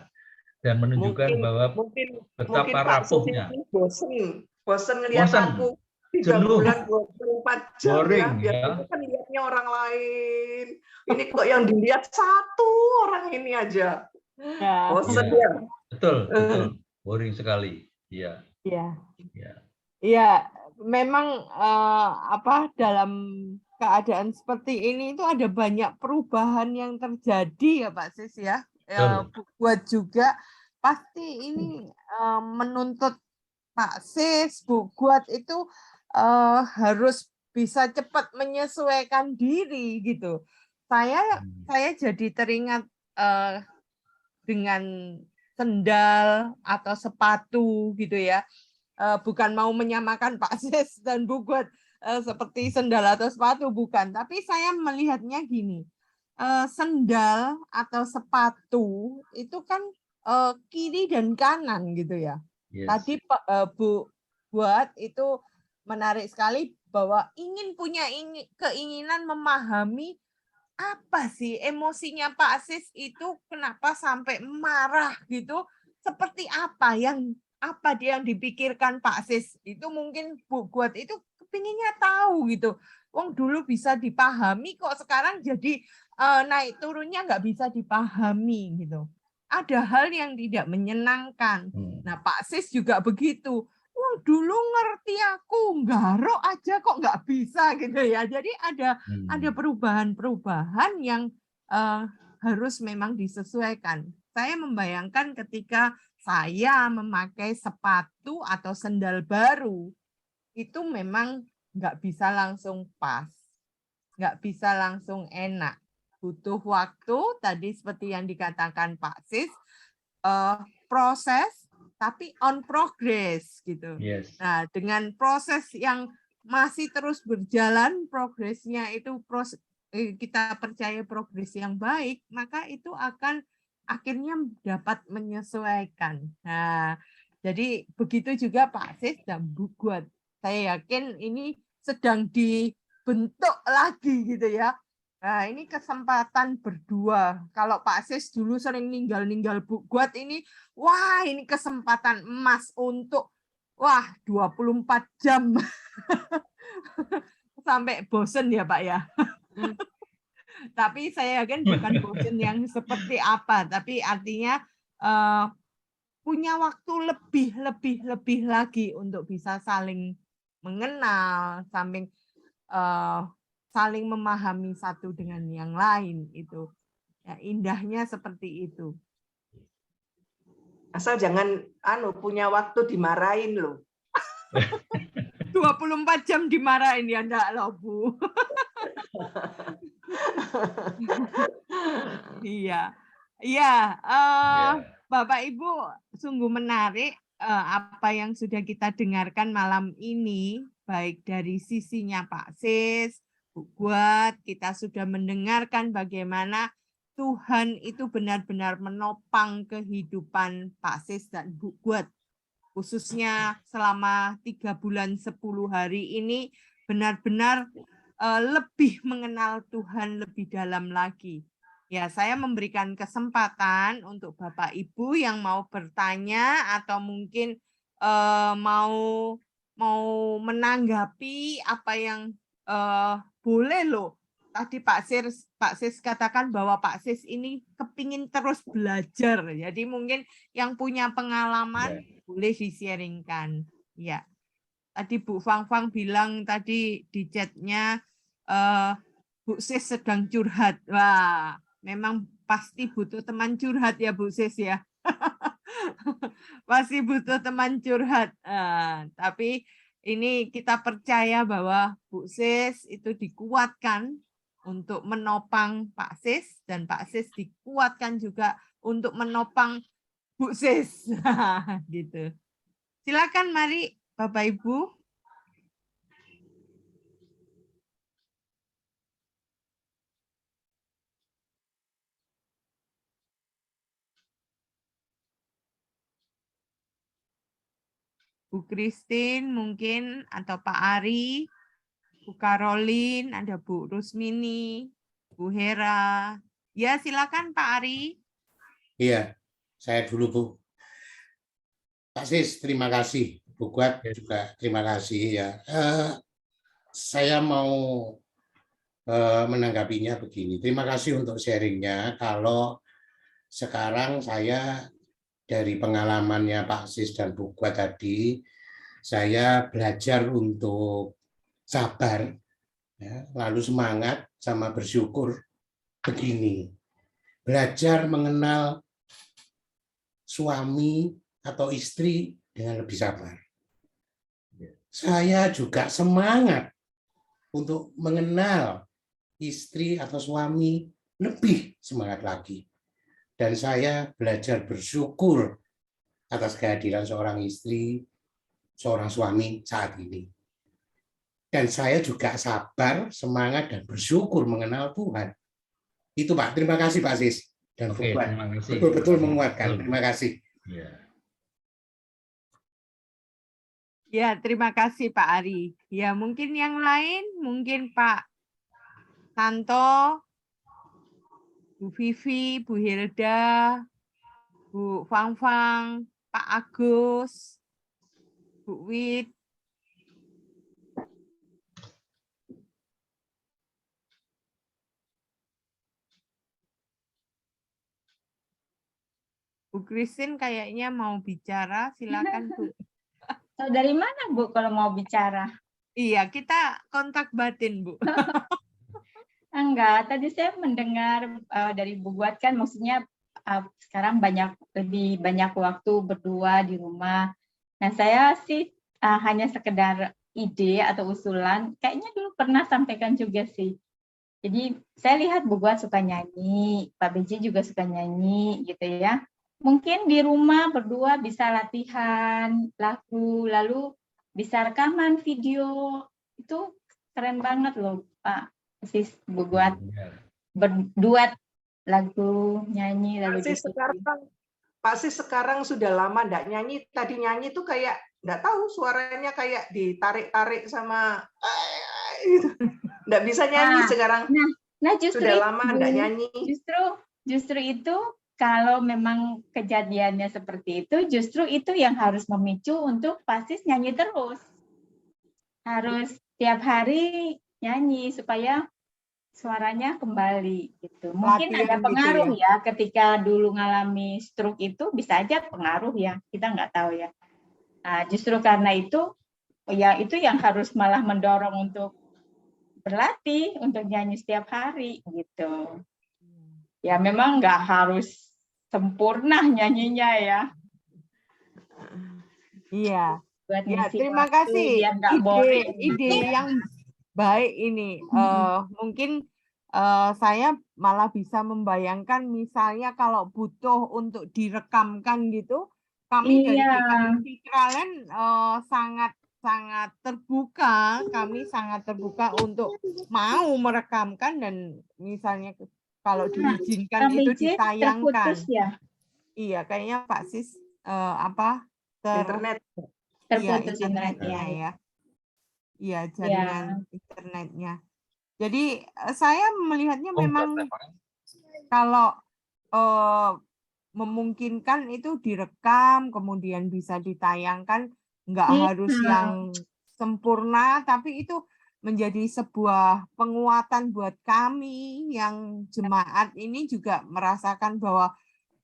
dan menunjukkan bahwa betapa rapuhnya. Bosen ngelihat aku 3 bulan 24 jam boring, ya. Biasanya kan lihatnya orang lain. Ini kok yang dilihat satu orang ini aja. Bosen ya. Betul, boring sekali. Iya. Ya. Ya. Ya, memang dalam keadaan seperti ini itu ada banyak perubahan yang terjadi ya Pak Sis ya. Betul. Buat juga pasti ini menuntut Pak Sis, Bu Guat itu harus bisa cepat menyesuaikan diri gitu. Saya jadi teringat dengan sendal atau sepatu gitu ya. Bukan mau menyamakan Pak Sis dan Bu Guat seperti sendal atau sepatu, bukan. Tapi saya melihatnya gini, sendal atau sepatu itu kan kiri dan kanan gitu ya. Yes. Tadi Bu Guat itu menarik sekali bahwa ingin punya keinginan memahami apa sih emosinya Pak Sis itu kenapa sampai marah gitu, seperti apa dia yang dipikirkan Pak Sis itu. Mungkin Bu Guat itu kepinginnya tahu gitu. Wong dulu bisa dipahami kok sekarang jadi naik turunnya nggak bisa dipahami gitu. Ada hal yang tidak menyenangkan. Nah Pak Sis juga begitu. Wah, dulu ngerti aku, nggarok aja kok nggak bisa gitu ya. Jadi ada perubahan-perubahan yang harus memang disesuaikan. Saya membayangkan ketika saya memakai sepatu atau sendal baru, itu memang nggak bisa langsung pas, nggak bisa langsung enak. Butuh waktu, tadi seperti yang dikatakan Pak Sis, proses, tapi on progress gitu. Yes. Nah, dengan proses yang masih terus berjalan, progresnya itu kita percaya progres yang baik, maka itu akan akhirnya dapat menyesuaikan. Nah, jadi begitu juga Pak Sis dan Bu Guat. Saya yakin ini sedang dibentuk lagi gitu ya. Nah, ini kesempatan berdua. Kalau Pak Sis dulu sering ninggal-ninggal Bu Guat ini, wah ini kesempatan emas untuk 24 jam. Sampai bosen ya Pak ya. Tapi saya yakin bukan bosen yang seperti apa, tapi artinya punya waktu lebih lagi untuk bisa saling mengenal, saling memahami satu dengan yang lain itu. Ya, indahnya seperti itu. Asal jangan punya waktu dimarahin loh. 24 jam dimarahin ya enggak loh Bu. Iya. Iya, Bapak Ibu sungguh menarik apa yang sudah kita dengarkan malam ini, baik dari sisinya Pak Sis, Bu Guat, kita sudah mendengarkan bagaimana Tuhan itu benar-benar menopang kehidupan Pak Sis dan Bu Guat. Khususnya selama 3 bulan 10 hari ini benar-benar lebih mengenal Tuhan lebih dalam lagi. Ya, saya memberikan kesempatan untuk Bapak Ibu yang mau bertanya atau mungkin mau menanggapi apa yang boleh loh. Tadi Pak Sis katakan bahwa Pak Sis ini kepingin terus belajar. Jadi mungkin yang punya pengalaman boleh di-sharingkan. Ya. Tadi Bu Fang bilang tadi di chatnya Bu Sis sedang curhat. Wah, memang pasti butuh teman curhat ya Bu Sis ya. Pasti butuh teman curhat. Tapi ini kita percaya bahwa Bu Sis itu dikuatkan untuk menopang Pak Sis dan Pak Sis dikuatkan juga untuk menopang Bu Sis. Gitu. Silakan mari Bapak Ibu. Bu Christine mungkin atau Pak Ari, Bu Karolin, ada Bu Rusmini, Bu Hera. Ya, silakan Pak Ari. Iya, saya dulu Bu. Pak Sis, terima kasih. Bu Guat juga terima kasih ya. Saya mau menanggapinya begini. Terima kasih untuk sharingnya. Kalau sekarang saya dari pengalamannya Pak Sis dan Bu Guat tadi, saya belajar untuk sabar, ya, lalu semangat sama bersyukur begini. Belajar mengenal suami atau istri dengan lebih sabar. Saya juga semangat untuk mengenal istri atau suami lebih semangat lagi. Dan saya belajar bersyukur atas kehadiran seorang istri, seorang suami saat ini. Dan saya juga sabar, semangat, dan bersyukur mengenal Tuhan. Itu Pak, terima kasih Pak Sis. Dan Oke, Fuad. terima kasih. Betul-betul menguatkan. Betul. Terima kasih. Ya. Ya, terima kasih Pak Ari. Ya, mungkin yang lain, mungkin Pak Santo, Bu Vivi, Bu Hilda, Bu Fang-Fang, Pak Agus, Bu Wit. Bu Christine kayaknya mau bicara, silakan Bu. Tahu dari mana Bu kalau mau bicara? Iya, kita kontak batin Bu. Enggak, tadi saya mendengar dari Bu Buat kan maksudnya sekarang lebih banyak waktu berdua di rumah. Nah, saya sih hanya sekedar ide atau usulan, kayaknya dulu pernah sampaikan juga sih. Jadi saya lihat Bu Buat suka nyanyi, Pak BJ juga suka nyanyi gitu ya. Mungkin di rumah berdua bisa latihan lagu, lalu bisa rekaman video. Itu keren banget loh Pak Sis, Bu Buat. Berduet lagu, nyanyi, lalu Pak Sis sekarang sudah lama enggak nyanyi. Tadi nyanyi tuh kayak enggak tahu suaranya kayak ditarik-tarik sama gitu. Enggak bisa nyanyi sekarang. Nah, justru sudah lama enggak nyanyi. Justru itu kalau memang kejadiannya seperti itu, justru itu yang harus memicu untuk Pak Sis nyanyi terus. Harus tiap hari nyanyi supaya suaranya kembali gitu. Mungkin Latihan ada gitu pengaruh ya ketika dulu ngalami stroke itu bisa aja pengaruh ya. Kita nggak tahu ya. Nah, justru karena itu ya itu yang harus malah mendorong untuk berlatih untuk nyanyi setiap hari gitu. Ya memang nggak harus sempurna nyanyinya ya. Iya. Buat Ya, ngisi terima waktu kasih. biar nggak boring. Ide yang baik ini. Mungkin saya malah bisa membayangkan misalnya kalau butuh untuk direkamkan gitu, kami dari Iya. GKI Fitralen sangat terbuka, kami sangat terbuka untuk mau merekamkan dan misalnya kalau diizinkan itu BJ ditayangkan. terputus ya? Iya, kayaknya Pak Sis Internet. Terputus iya, internetnya ya. Iya, jaringan internetnya. Jadi saya melihatnya memang kalau memungkinkan itu direkam, kemudian bisa ditayangkan, nggak harus yang sempurna, tapi itu menjadi sebuah penguatan buat kami yang jemaat ini juga merasakan bahwa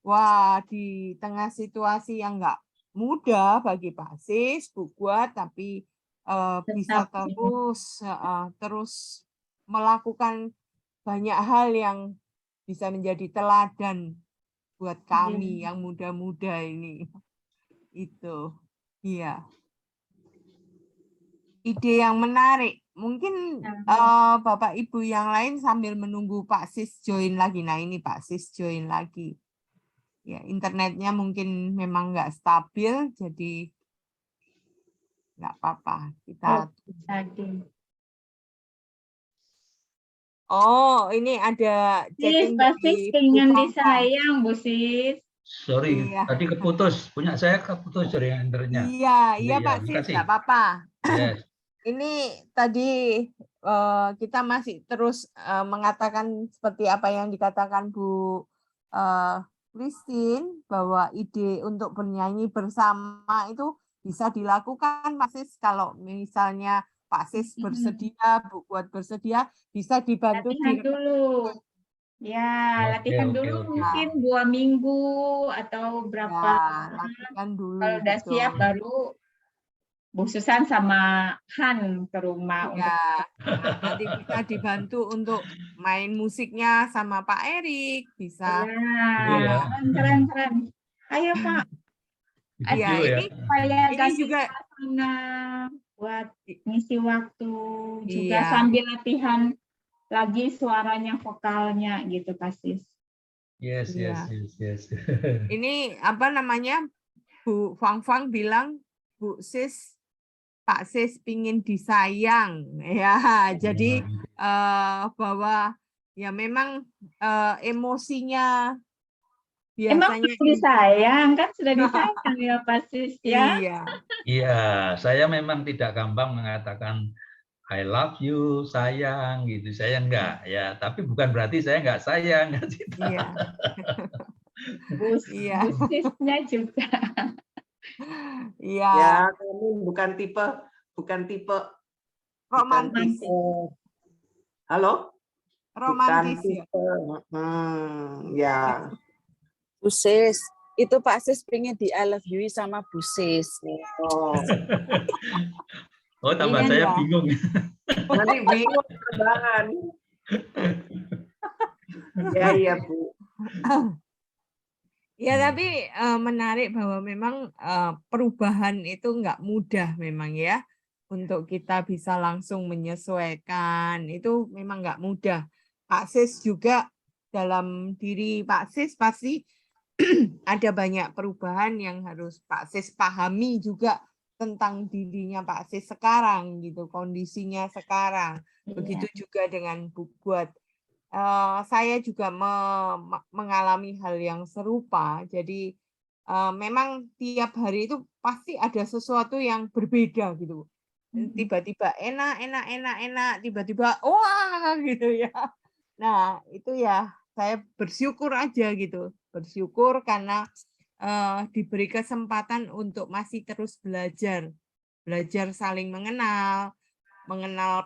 wah di tengah situasi yang nggak mudah bagi Pak Sis, Bu Buat, tapi bisa terus melakukan banyak hal yang bisa menjadi teladan buat kami yang muda-muda ini. Itu, iya. Ide yang menarik. Mungkin Bapak Ibu yang lain sambil menunggu Pak Sis join lagi. Nah ini Pak Sis join lagi. Ya, internetnya mungkin memang nggak stabil, jadi nggak apa-apa. Kita ini ada chatting dari pengen disayang, Bu Sis. Sorry, tadi keputus. Punya saya keputus dari internet. Iya Pak Sis, nggak apa-apa. Yes. Ini tadi kita masih terus mengatakan seperti apa yang dikatakan Bu Christine, bahwa ide untuk bernyanyi bersama itu bisa dilakukan Pak Sis kalau misalnya Pak Sis bersedia, Bu Buat bersedia, bisa dibantu latihan dulu. Ya, latihan dulu mungkin 2 minggu atau berapa. Latihan dulu. Kalau udah siap baru Bu Susan sama Han ke rumah untuk Ya, nanti bisa dibantu untuk main musiknya sama Pak Erik, bisa. ya, keren. Ayo Pak, Iya, Video ya. ini saya kasih juga suasana buat ngisi waktu juga iya. sambil latihan lagi suaranya, vokalnya gitu Kasis. Yes. Iya. Ini apa namanya? Bu Fang bilang, Bu Sis, Pak Sis pingin disayang, ya. Jadi bahwa ya memang emosinya Emang biasanya belum disayang kan sudah disayang ya Pak Sis ya. iya. Iya, saya memang tidak gampang mengatakan I love you, sayang gitu. Saya enggak ya, tapi bukan berarti saya enggak sayang. Iya. Bu Iya. Sisnya juga. Iya. Ya, kami bukan tipe Romantis. Halo? Romantis ya. Ya. Bu Sis, itu Pak Sis pengen di I love you sama Bu Sis. Oh, tambah Iya, saya ya. bingung. Nanti bingung tambahan. Ya, Bu. Ya, tapi menarik bahwa memang perubahan itu nggak mudah memang ya. Untuk kita bisa langsung menyesuaikan, itu memang nggak mudah. Pak Sis juga dalam diri Pak Sis pasti ada banyak perubahan yang harus Pak Sis pahami juga tentang dirinya Pak Sis sekarang gitu, kondisinya sekarang. Begitu juga dengan Bu Buat. Saya juga mengalami hal yang serupa. Jadi memang tiap hari itu pasti ada sesuatu yang berbeda gitu. Tiba-tiba enak, tiba-tiba wah gitu ya. Nah, itu ya saya bersyukur aja gitu. Bersyukur karena diberi kesempatan untuk masih terus belajar. Belajar saling mengenal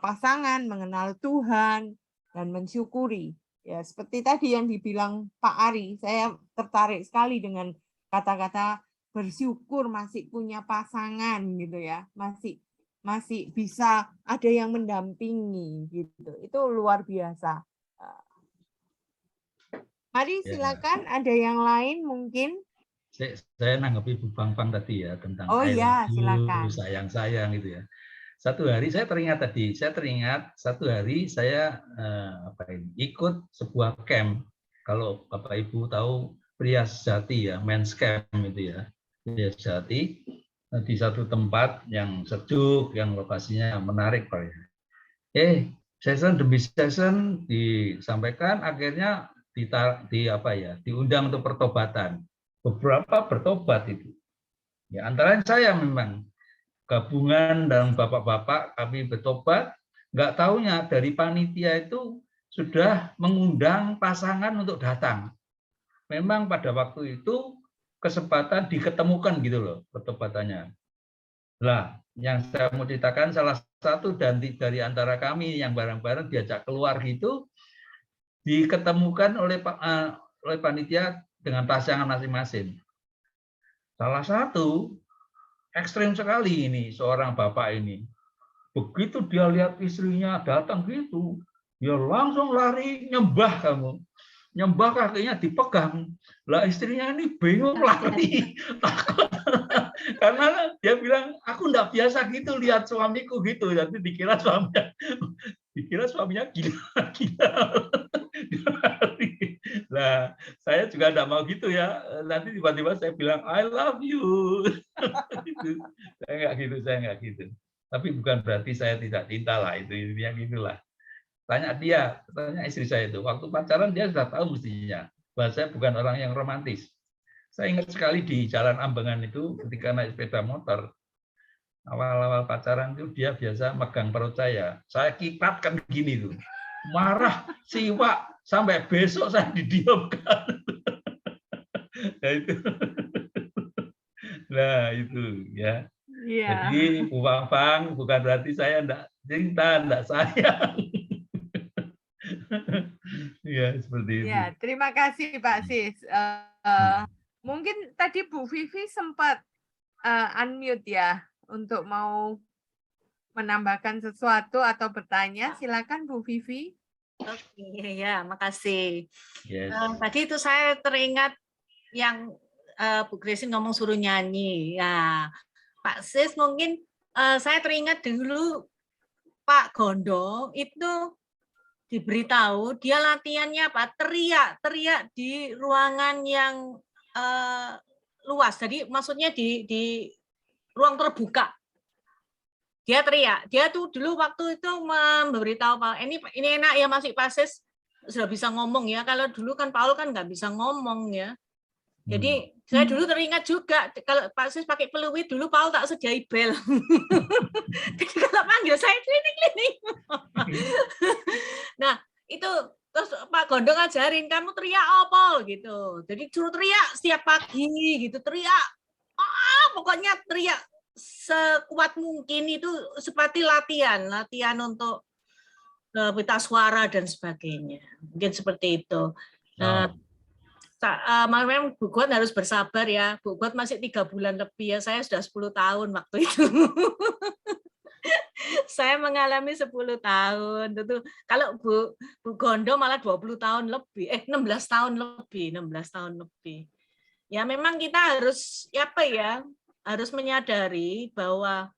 pasangan, mengenal Tuhan, dan mensyukuri. Ya, seperti tadi yang dibilang Pak Ari, saya tertarik sekali dengan kata-kata bersyukur masih punya pasangan gitu ya. Masih bisa ada yang mendampingi gitu. Itu luar biasa. Mari silakan ada yang lain mungkin. Saya nanggapi Bu Fang tadi ya tentang Oh I ya, love you, silakan. sayang gitu ya. Satu hari saya teringat satu hari saya ikut sebuah camp. Kalau Bapak Ibu tahu Pria Sejati ya, Men's Camp itu ya. Pria Sejati di satu tempat yang sejuk, yang lokasinya menarik Pak ya. Session demi session disampaikan, akhirnya diundang untuk pertobatan. Beberapa bertobat itu. Ya, antara saya memang gabungan dan bapak-bapak kami bertobat, nggak taunya dari panitia itu sudah mengundang pasangan untuk datang. Memang pada waktu itu kesempatan diketemukan gitu loh pertobatannya. Lah, yang saya mau ceritakan salah satu dari antara kami yang bareng-bareng diajak keluar gitu, diketemukan oleh panitia dengan pasangan masing-masing. Salah satu ekstrim sekali ini seorang bapak ini. Begitu dia lihat istrinya datang gitu, dia langsung lari nyembah kamu. Nyembah kakinya dipegang. Lah istrinya ini bingung lari, takut. Karena dia bilang, aku enggak biasa gitu lihat suamiku gitu. Nanti dikira suaminya gila. Nah, saya juga enggak mau gitu ya. Nanti tiba-tiba saya bilang, I love you. Saya enggak gitu. Tapi bukan berarti saya tidak cinta lah, itu intinya gitulah. Tanya istri saya itu, waktu pacaran dia sudah tahu mestinya bahwa saya bukan orang yang romantis. Saya ingat sekali di Jalan Ambengan itu ketika naik sepeda motor, awal-awal pacaran itu dia biasa megang perut saya kipatkan gini tuh, marah, siwak, sampai besok saya didiamkan. Nah itu ya. Iya. Jadi Bu Fang bukan berarti saya enggak cinta, enggak sayang. Ya, seperti itu. Ya, terima kasih Pak Sis. Mungkin tadi Bu Vivi sempat unmute ya. untuk mau menambahkan sesuatu atau bertanya, silakan Bu Vivi. Oke, ya, makasih. Yes. Tadi itu saya teringat yang Bu Gracie ngomong suruh nyanyi. Ya, Pak Sis mungkin saya teringat dulu Pak Gondong itu diberitahu dia latihannya apa? Teriak di ruangan yang luas. Jadi maksudnya di ruang terbuka. Dia teriak. Dia tuh dulu waktu itu memberitahu Paul, ini enak ya masih Pasis sudah bisa ngomong ya. Kalau dulu kan Paul kan nggak bisa ngomong ya. Jadi saya dulu teringat juga kalau Pak Sis pakai peluit dulu Paul tak sediai bel. Jadi kalau panggil saya klinik. Nah itu terus Pak Gondong ngajarin kamu teriak apa gitu. Jadi suruh teriak setiap pagi gitu teriak. Pokoknya teriak sekuat mungkin itu seperti latihan untuk pita suara dan sebagainya. Mungkin seperti itu. Memang Bu Guat harus bersabar ya. Bu Guat masih 3 bulan lebih ya. Saya sudah 10 tahun waktu itu. Saya mengalami 10 tahun. Tentu kalau Bu Gondo malah 20 tahun lebih. 16 tahun lebih. Ya memang kita harus harus menyadari bahwa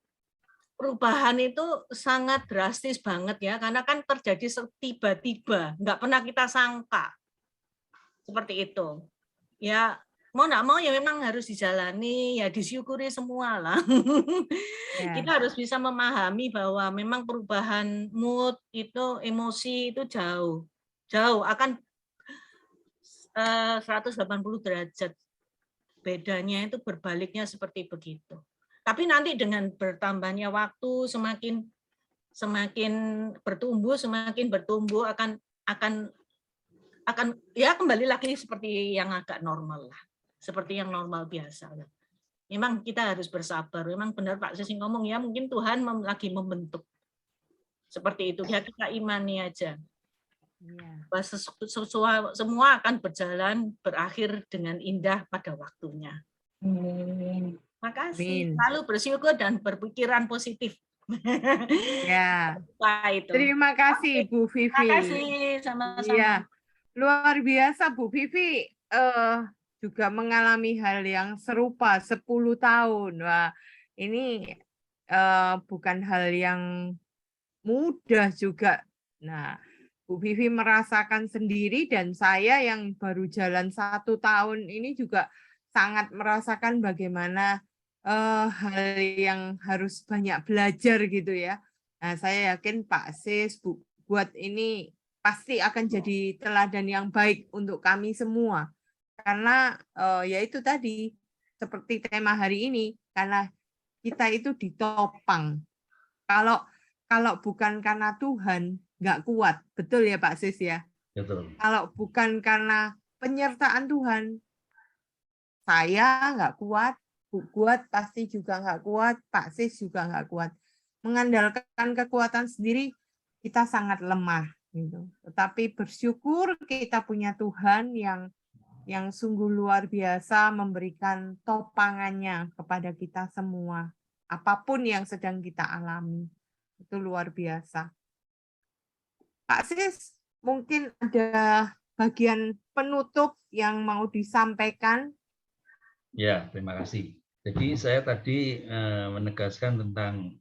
perubahan itu sangat drastis banget ya. Karena kan terjadi tiba-tiba. Nggak pernah kita sangka. Seperti itu. Ya, mau nggak mau ya memang harus dijalani, ya disyukuri semua lah. Kita harus bisa memahami bahwa memang perubahan mood itu, emosi itu jauh akan 180 derajat. Bedanya itu berbaliknya seperti begitu. Tapi nanti dengan bertambahnya waktu semakin bertumbuh akan ya kembali lagi seperti yang agak normal lah, seperti yang normal biasa lah. Memang kita harus bersabar. Memang benar Pak Sis ngomong ya, mungkin Tuhan lagi membentuk seperti itu. Ya kita imani aja. Bahwa semua akan berjalan berakhir dengan indah pada waktunya. Makasih. Lalu bersyukur dan berpikiran positif. Ya. Itu. Terima kasih Bu Vivi. Terima kasih sama-sama. Ya. Luar biasa Bu Vivi juga mengalami hal yang serupa 10 tahun. Wah, ini bukan hal yang mudah juga. Nah, Bu Vivi merasakan sendiri dan saya yang baru jalan 1 tahun ini juga sangat merasakan bagaimana hal yang harus banyak belajar gitu ya. Nah, saya yakin Pak Sis, Bu Guat ini pasti akan jadi teladan yang baik untuk kami semua. Karena ya itu tadi, seperti tema hari ini, karena kita itu ditopang. Kalau bukan karena Tuhan, nggak kuat. Betul ya Pak Sis ya? Betul. Kalau bukan karena penyertaan Tuhan, saya nggak kuat, Bu Guat pasti juga nggak kuat, Pak Sis juga nggak kuat. Mengandalkan kekuatan sendiri, kita sangat lemah. Gitu. Tetapi bersyukur kita punya Tuhan yang sungguh luar biasa memberikan topangannya kepada kita semua. Apapun yang sedang kita alami. Itu luar biasa. Pak Sis, mungkin ada bagian penutup yang mau disampaikan. Ya, terima kasih. Jadi saya tadi menegaskan tentang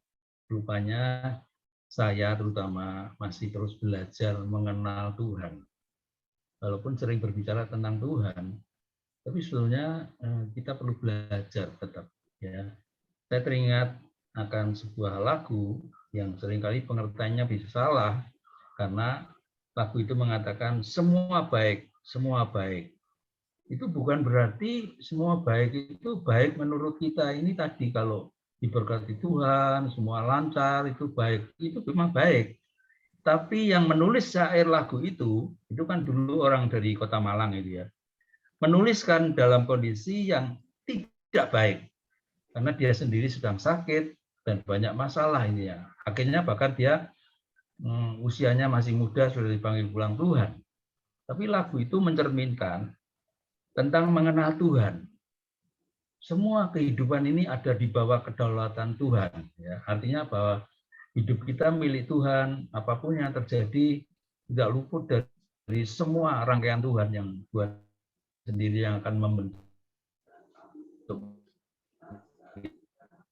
rupanya saya terutama masih terus belajar mengenal Tuhan. Walaupun sering berbicara tentang Tuhan, tapi sebetulnya kita perlu belajar tetap. Ya, saya teringat akan sebuah lagu yang seringkali pengertiannya bisa salah karena lagu itu mengatakan semua baik, semua baik. Itu bukan berarti semua baik itu baik menurut kita. Ini tadi kalau diberkati Tuhan, semua lancar, itu baik. Itu memang baik. Tapi yang menulis syair lagu itu kan dulu orang dari Kota Malang itu ya. Menuliskan dalam kondisi yang tidak baik. Karena dia sendiri sedang sakit dan banyak masalah ini ya. Akhirnya bahkan dia usianya masih muda sudah dipanggil pulang Tuhan. Tapi lagu itu mencerminkan tentang mengenal Tuhan. semua kehidupan ini ada di bawah kedaulatan Tuhan. Ya. Artinya bahwa hidup kita milik Tuhan, apapun yang terjadi tidak luput dari semua rangkaian Tuhan yang Tuhan sendiri yang akan membentuk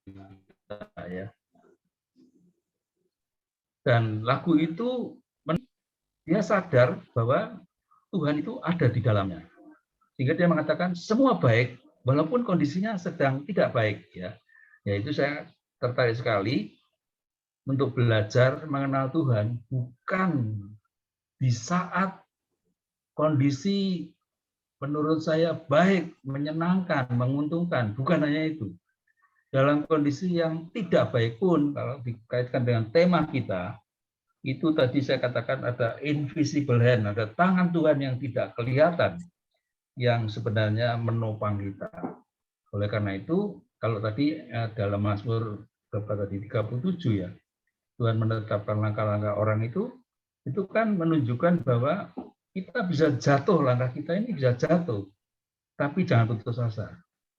kita, ya. Dan lagu itu dia sadar bahwa Tuhan itu ada di dalamnya. Sehingga dia mengatakan semua baik walaupun kondisinya sedang tidak baik, ya. Yaitu saya tertarik sekali untuk belajar mengenal Tuhan bukan di saat kondisi menurut saya baik, menyenangkan, menguntungkan, bukan hanya itu. Dalam kondisi yang tidak baik pun, kalau dikaitkan dengan tema kita, itu tadi saya katakan ada invisible hand, ada tangan Tuhan yang tidak kelihatan, yang sebenarnya menopang kita. Oleh karena itu, kalau tadi dalam Mazmur berapa tadi 37 ya, Tuhan menetapkan langkah-langkah orang itu kan menunjukkan bahwa kita bisa jatuh, langkah kita ini bisa jatuh, tapi jangan putus asa.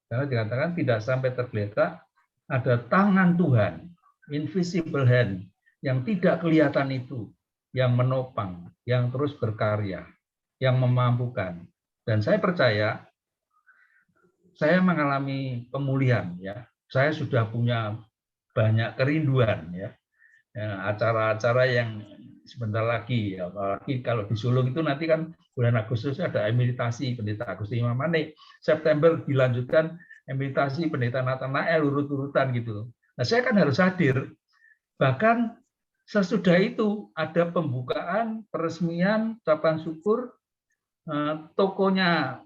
Karena dikatakan tidak sampai tergeletak, ada tangan Tuhan, invisible hand, yang tidak kelihatan itu, yang menopang, yang terus berkarya, yang memampukan. Dan saya percaya, saya mengalami pemulihan, ya. Saya sudah punya banyak kerinduan, ya. Acara-acara yang sebentar lagi, ya. Apalagi kalau di Solo itu nanti kan bulan Agustus ada emeritasi Pendeta Agustin Imam Manik, September dilanjutkan emeritasi Pendeta Nathanael urut-urutan gitu. Nah, saya kan harus hadir. Bahkan sesudah itu ada pembukaan, peresmian, ucapan syukur tokonya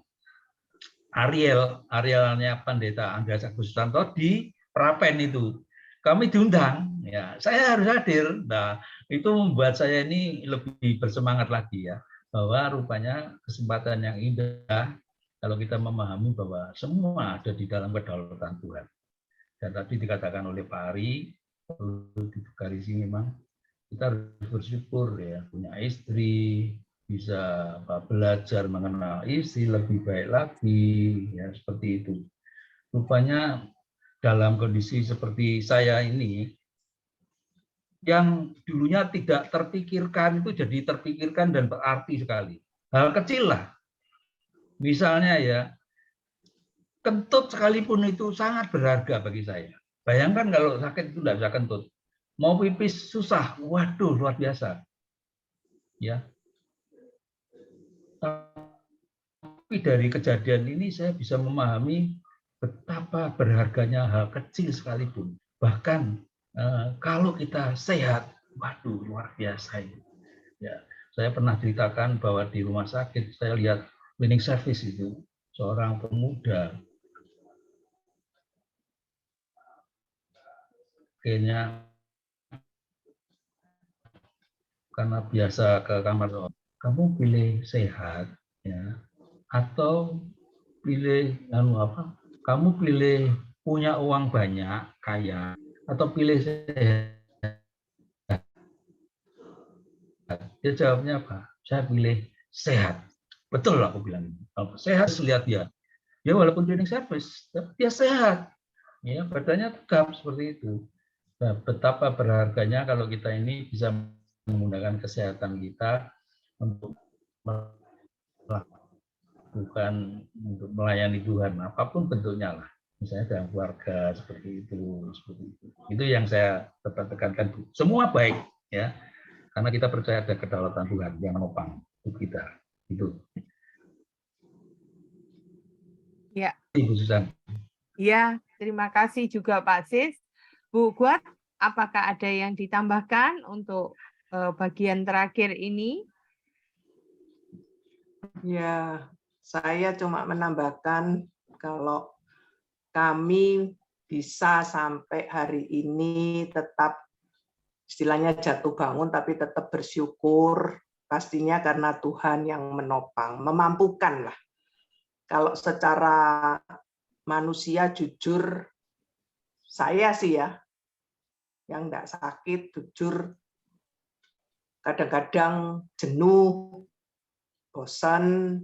Arielnya Pendeta Andreas Agustanto di Prapen itu. Kami diundang, ya. Saya harus hadir. Nah, itu membuat saya ini lebih bersemangat lagi, ya, bahwa rupanya kesempatan yang indah kalau kita memahami bahwa semua ada di dalam kedaulatan Tuhan. Dan tadi dikatakan oleh Pak Ari, di Garisi memang kita harus bersyukur, ya, punya istri, bisa belajar mengenal istri lebih baik lagi, ya, seperti itu. Rupanya dalam kondisi seperti saya ini, yang dulunya tidak terpikirkan itu jadi terpikirkan dan berarti sekali. Hal kecil lah. Misalnya, ya, kentut sekalipun itu sangat berharga bagi saya. Bayangkan kalau sakit itu tidak bisa kentut. Mau pipis susah, waduh luar biasa. Ya. Tapi dari kejadian ini saya bisa memahami betapa berharganya hal kecil sekalipun. Bahkan kalau kita sehat, waduh luar biasa ini. Ya, saya pernah ceritakan bahwa di rumah sakit saya lihat cleaning service itu seorang pemuda, kayaknya karena biasa ke kamar, kamu pilih sehat, ya, atau pilih kamu pilih punya uang banyak, kaya, atau pilih sehat? Dia jawabnya apa? Saya pilih sehat. Betul aku bilang. Sehat, lihat dia. Dia walaupun cleaning service, tapi dia sehat. Ya, badannya tegap seperti itu. Nah, betapa berharganya kalau kita ini bisa menggunakan kesehatan kita untuk melakukan, untuk melayani Tuhan, apapun bentuknya lah. Misalnya dalam keluarga seperti itu, seperti itu. Itu yang saya tetap tekankan. Semua baik, ya. Karena kita percaya ada kedaulatan Tuhan yang menopang hidup kita. Itu. Ya. Ibu Susan. Ya, terima kasih juga Pak Sis. Bu Guat, apakah ada yang ditambahkan untuk bagian terakhir ini? Ya, saya cuma menambahkan kalau kami bisa sampai hari ini tetap istilahnya jatuh bangun tapi tetap bersyukur, pastinya karena Tuhan yang menopang, memampukan lah. Kalau secara manusia jujur, saya sih ya, yang enggak sakit, jujur, kadang-kadang jenuh, bosan,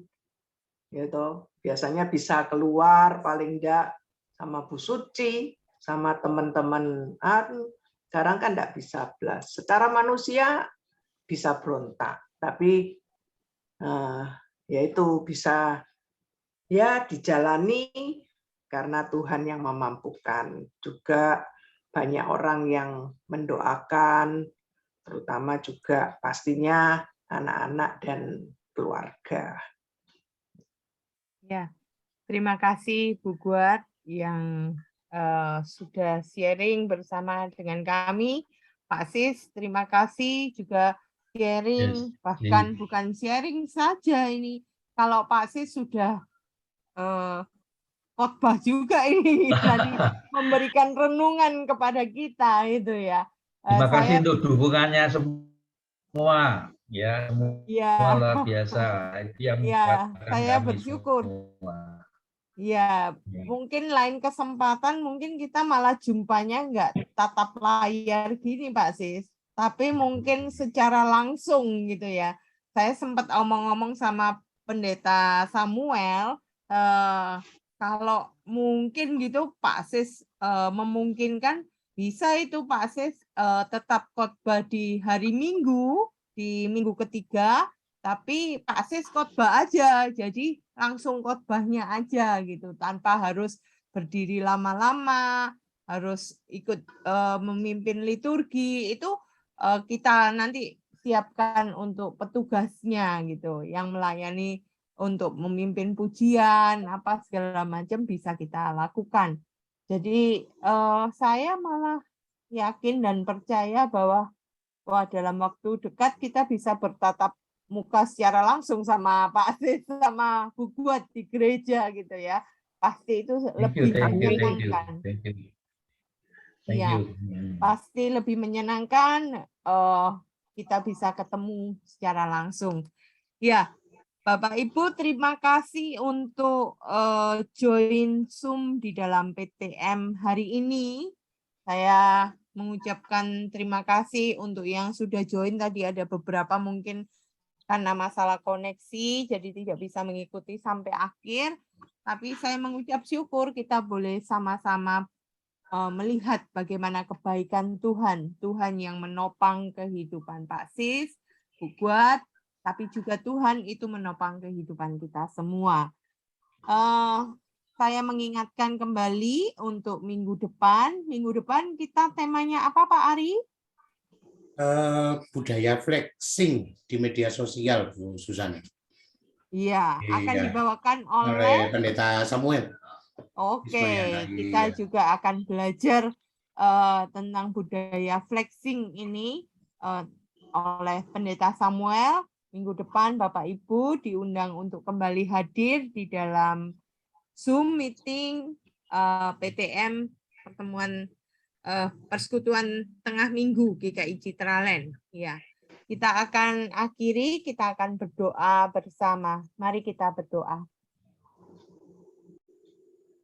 gitu. Biasanya bisa keluar, paling enggak sama Bu Suci, sama teman-teman. Sekarang kan enggak bisa belas. Secara manusia bisa berontak, tapi ya itu bisa ya dijalani karena Tuhan yang memampukan. Juga banyak orang yang mendoakan, terutama juga pastinya anak-anak dan keluarga. Ya, terima kasih Bu Guat yang sudah sharing bersama dengan kami. Pak Sis, terima kasih juga sharing, Yes. bahkan bukan sharing saja ini. Kalau Pak Sis sudah khotbah juga ini tadi memberikan renungan kepada kita itu ya. Terima kasih Saya untuk dukungannya semua, ya, semua ya, luar biasa. Itu yang ya, menguatkan saya kami bersyukur. semua. Ya, mungkin lain kesempatan mungkin kita malah jumpanya nggak tatap layar gini Pak Sis, tapi mungkin secara langsung gitu ya. Saya sempat omong-omong sama Pendeta Samuel, kalau mungkin gitu Pak Sis memungkinkan bisa itu Pak Sis tetap khotbah di hari Minggu, di minggu ketiga, tapi Pak Sis khotbah aja, jadi langsung khotbahnya aja gitu, tanpa harus berdiri lama-lama, harus ikut memimpin liturgi. Itu kita nanti siapkan untuk petugasnya gitu, yang melayani untuk memimpin pujian, apa segala macam bisa kita lakukan. Jadi saya malah yakin dan percaya bahwa dalam waktu dekat kita bisa bertatap muka secara langsung sama Pak Sis, sama Bu Guat di gereja gitu ya. Pasti itu lebih menyenangkan. Iya, pasti lebih menyenangkan. Kita bisa ketemu secara langsung. Ya, Bapak Ibu, terima kasih untuk join Zoom di dalam PTM hari ini. Saya mengucapkan terima kasih untuk yang sudah join. Tadi ada beberapa mungkin karena masalah koneksi, jadi tidak bisa mengikuti sampai akhir. Tapi saya mengucap syukur kita boleh sama-sama melihat bagaimana kebaikan Tuhan. Tuhan yang menopang kehidupan Pak Sis, Bu Guat, tapi juga Tuhan itu menopang kehidupan kita semua. Saya mengingatkan kembali untuk minggu depan. Minggu depan kita temanya apa Pak Ari? Budaya flexing di media sosial, Bu Susan. Iya, akan Iya. dibawakan Oleh oleh Pendeta Samuel. Oke, kita juga akan belajar tentang budaya flexing ini oleh Pendeta Samuel. Minggu depan Bapak Ibu diundang untuk kembali hadir di dalam Zoom meeting PTM pertemuan Persekutuan Tengah Minggu GKI Citraland. Ya, kita akan akhiri, kita akan berdoa bersama. Mari kita berdoa.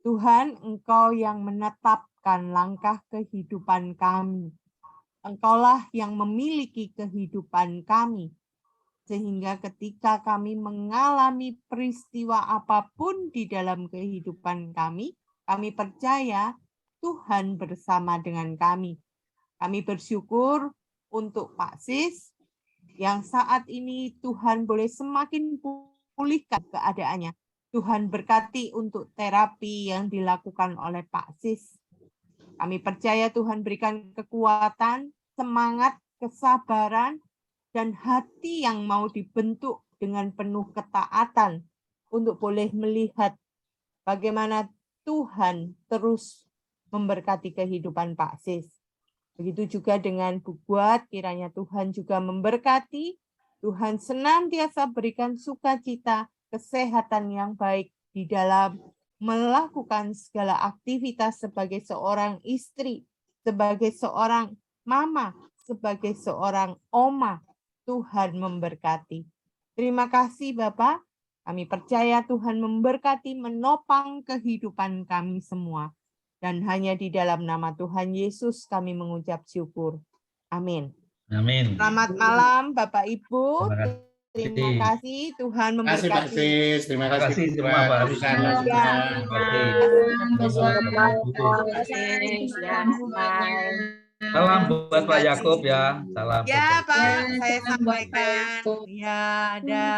Tuhan, Engkau yang menetapkan langkah kehidupan kami. Engkaulah yang memiliki kehidupan kami. Sehingga ketika kami mengalami peristiwa apapun di dalam kehidupan kami percaya Tuhan bersama dengan kami. Kami bersyukur untuk Pak Sis yang saat ini Tuhan boleh semakin pulihkan keadaannya. Tuhan berkati untuk terapi yang dilakukan oleh Pak Sis. Kami percaya Tuhan berikan kekuatan, semangat, kesabaran, dan hati yang mau dibentuk dengan penuh ketaatan untuk boleh melihat bagaimana Tuhan terus memberkati kehidupan Pak Sis. Begitu juga dengan Bu Guat, kiranya Tuhan juga memberkati. Tuhan senantiasa berikan sukacita, kesehatan yang baik di dalam melakukan segala aktivitas sebagai seorang istri, sebagai seorang mama, sebagai seorang oma. Tuhan memberkati. Terima kasih Bapak. Kami percaya Tuhan memberkati, menopang kehidupan kami semua. Dan hanya di dalam nama Tuhan Yesus kami mengucap syukur. Amin. Amin. Selamat malam Bapak Ibu. Terima kasih. Tuhan Terima kasih Pak memberkati. Sis. Terima kasih semua Pak. Susan. Ya. Terima kasih. Salam buat Pak Yakub ya. Salam. Ya, buat Pak Yakub. Pak, saya sampaikan. Ya, ada.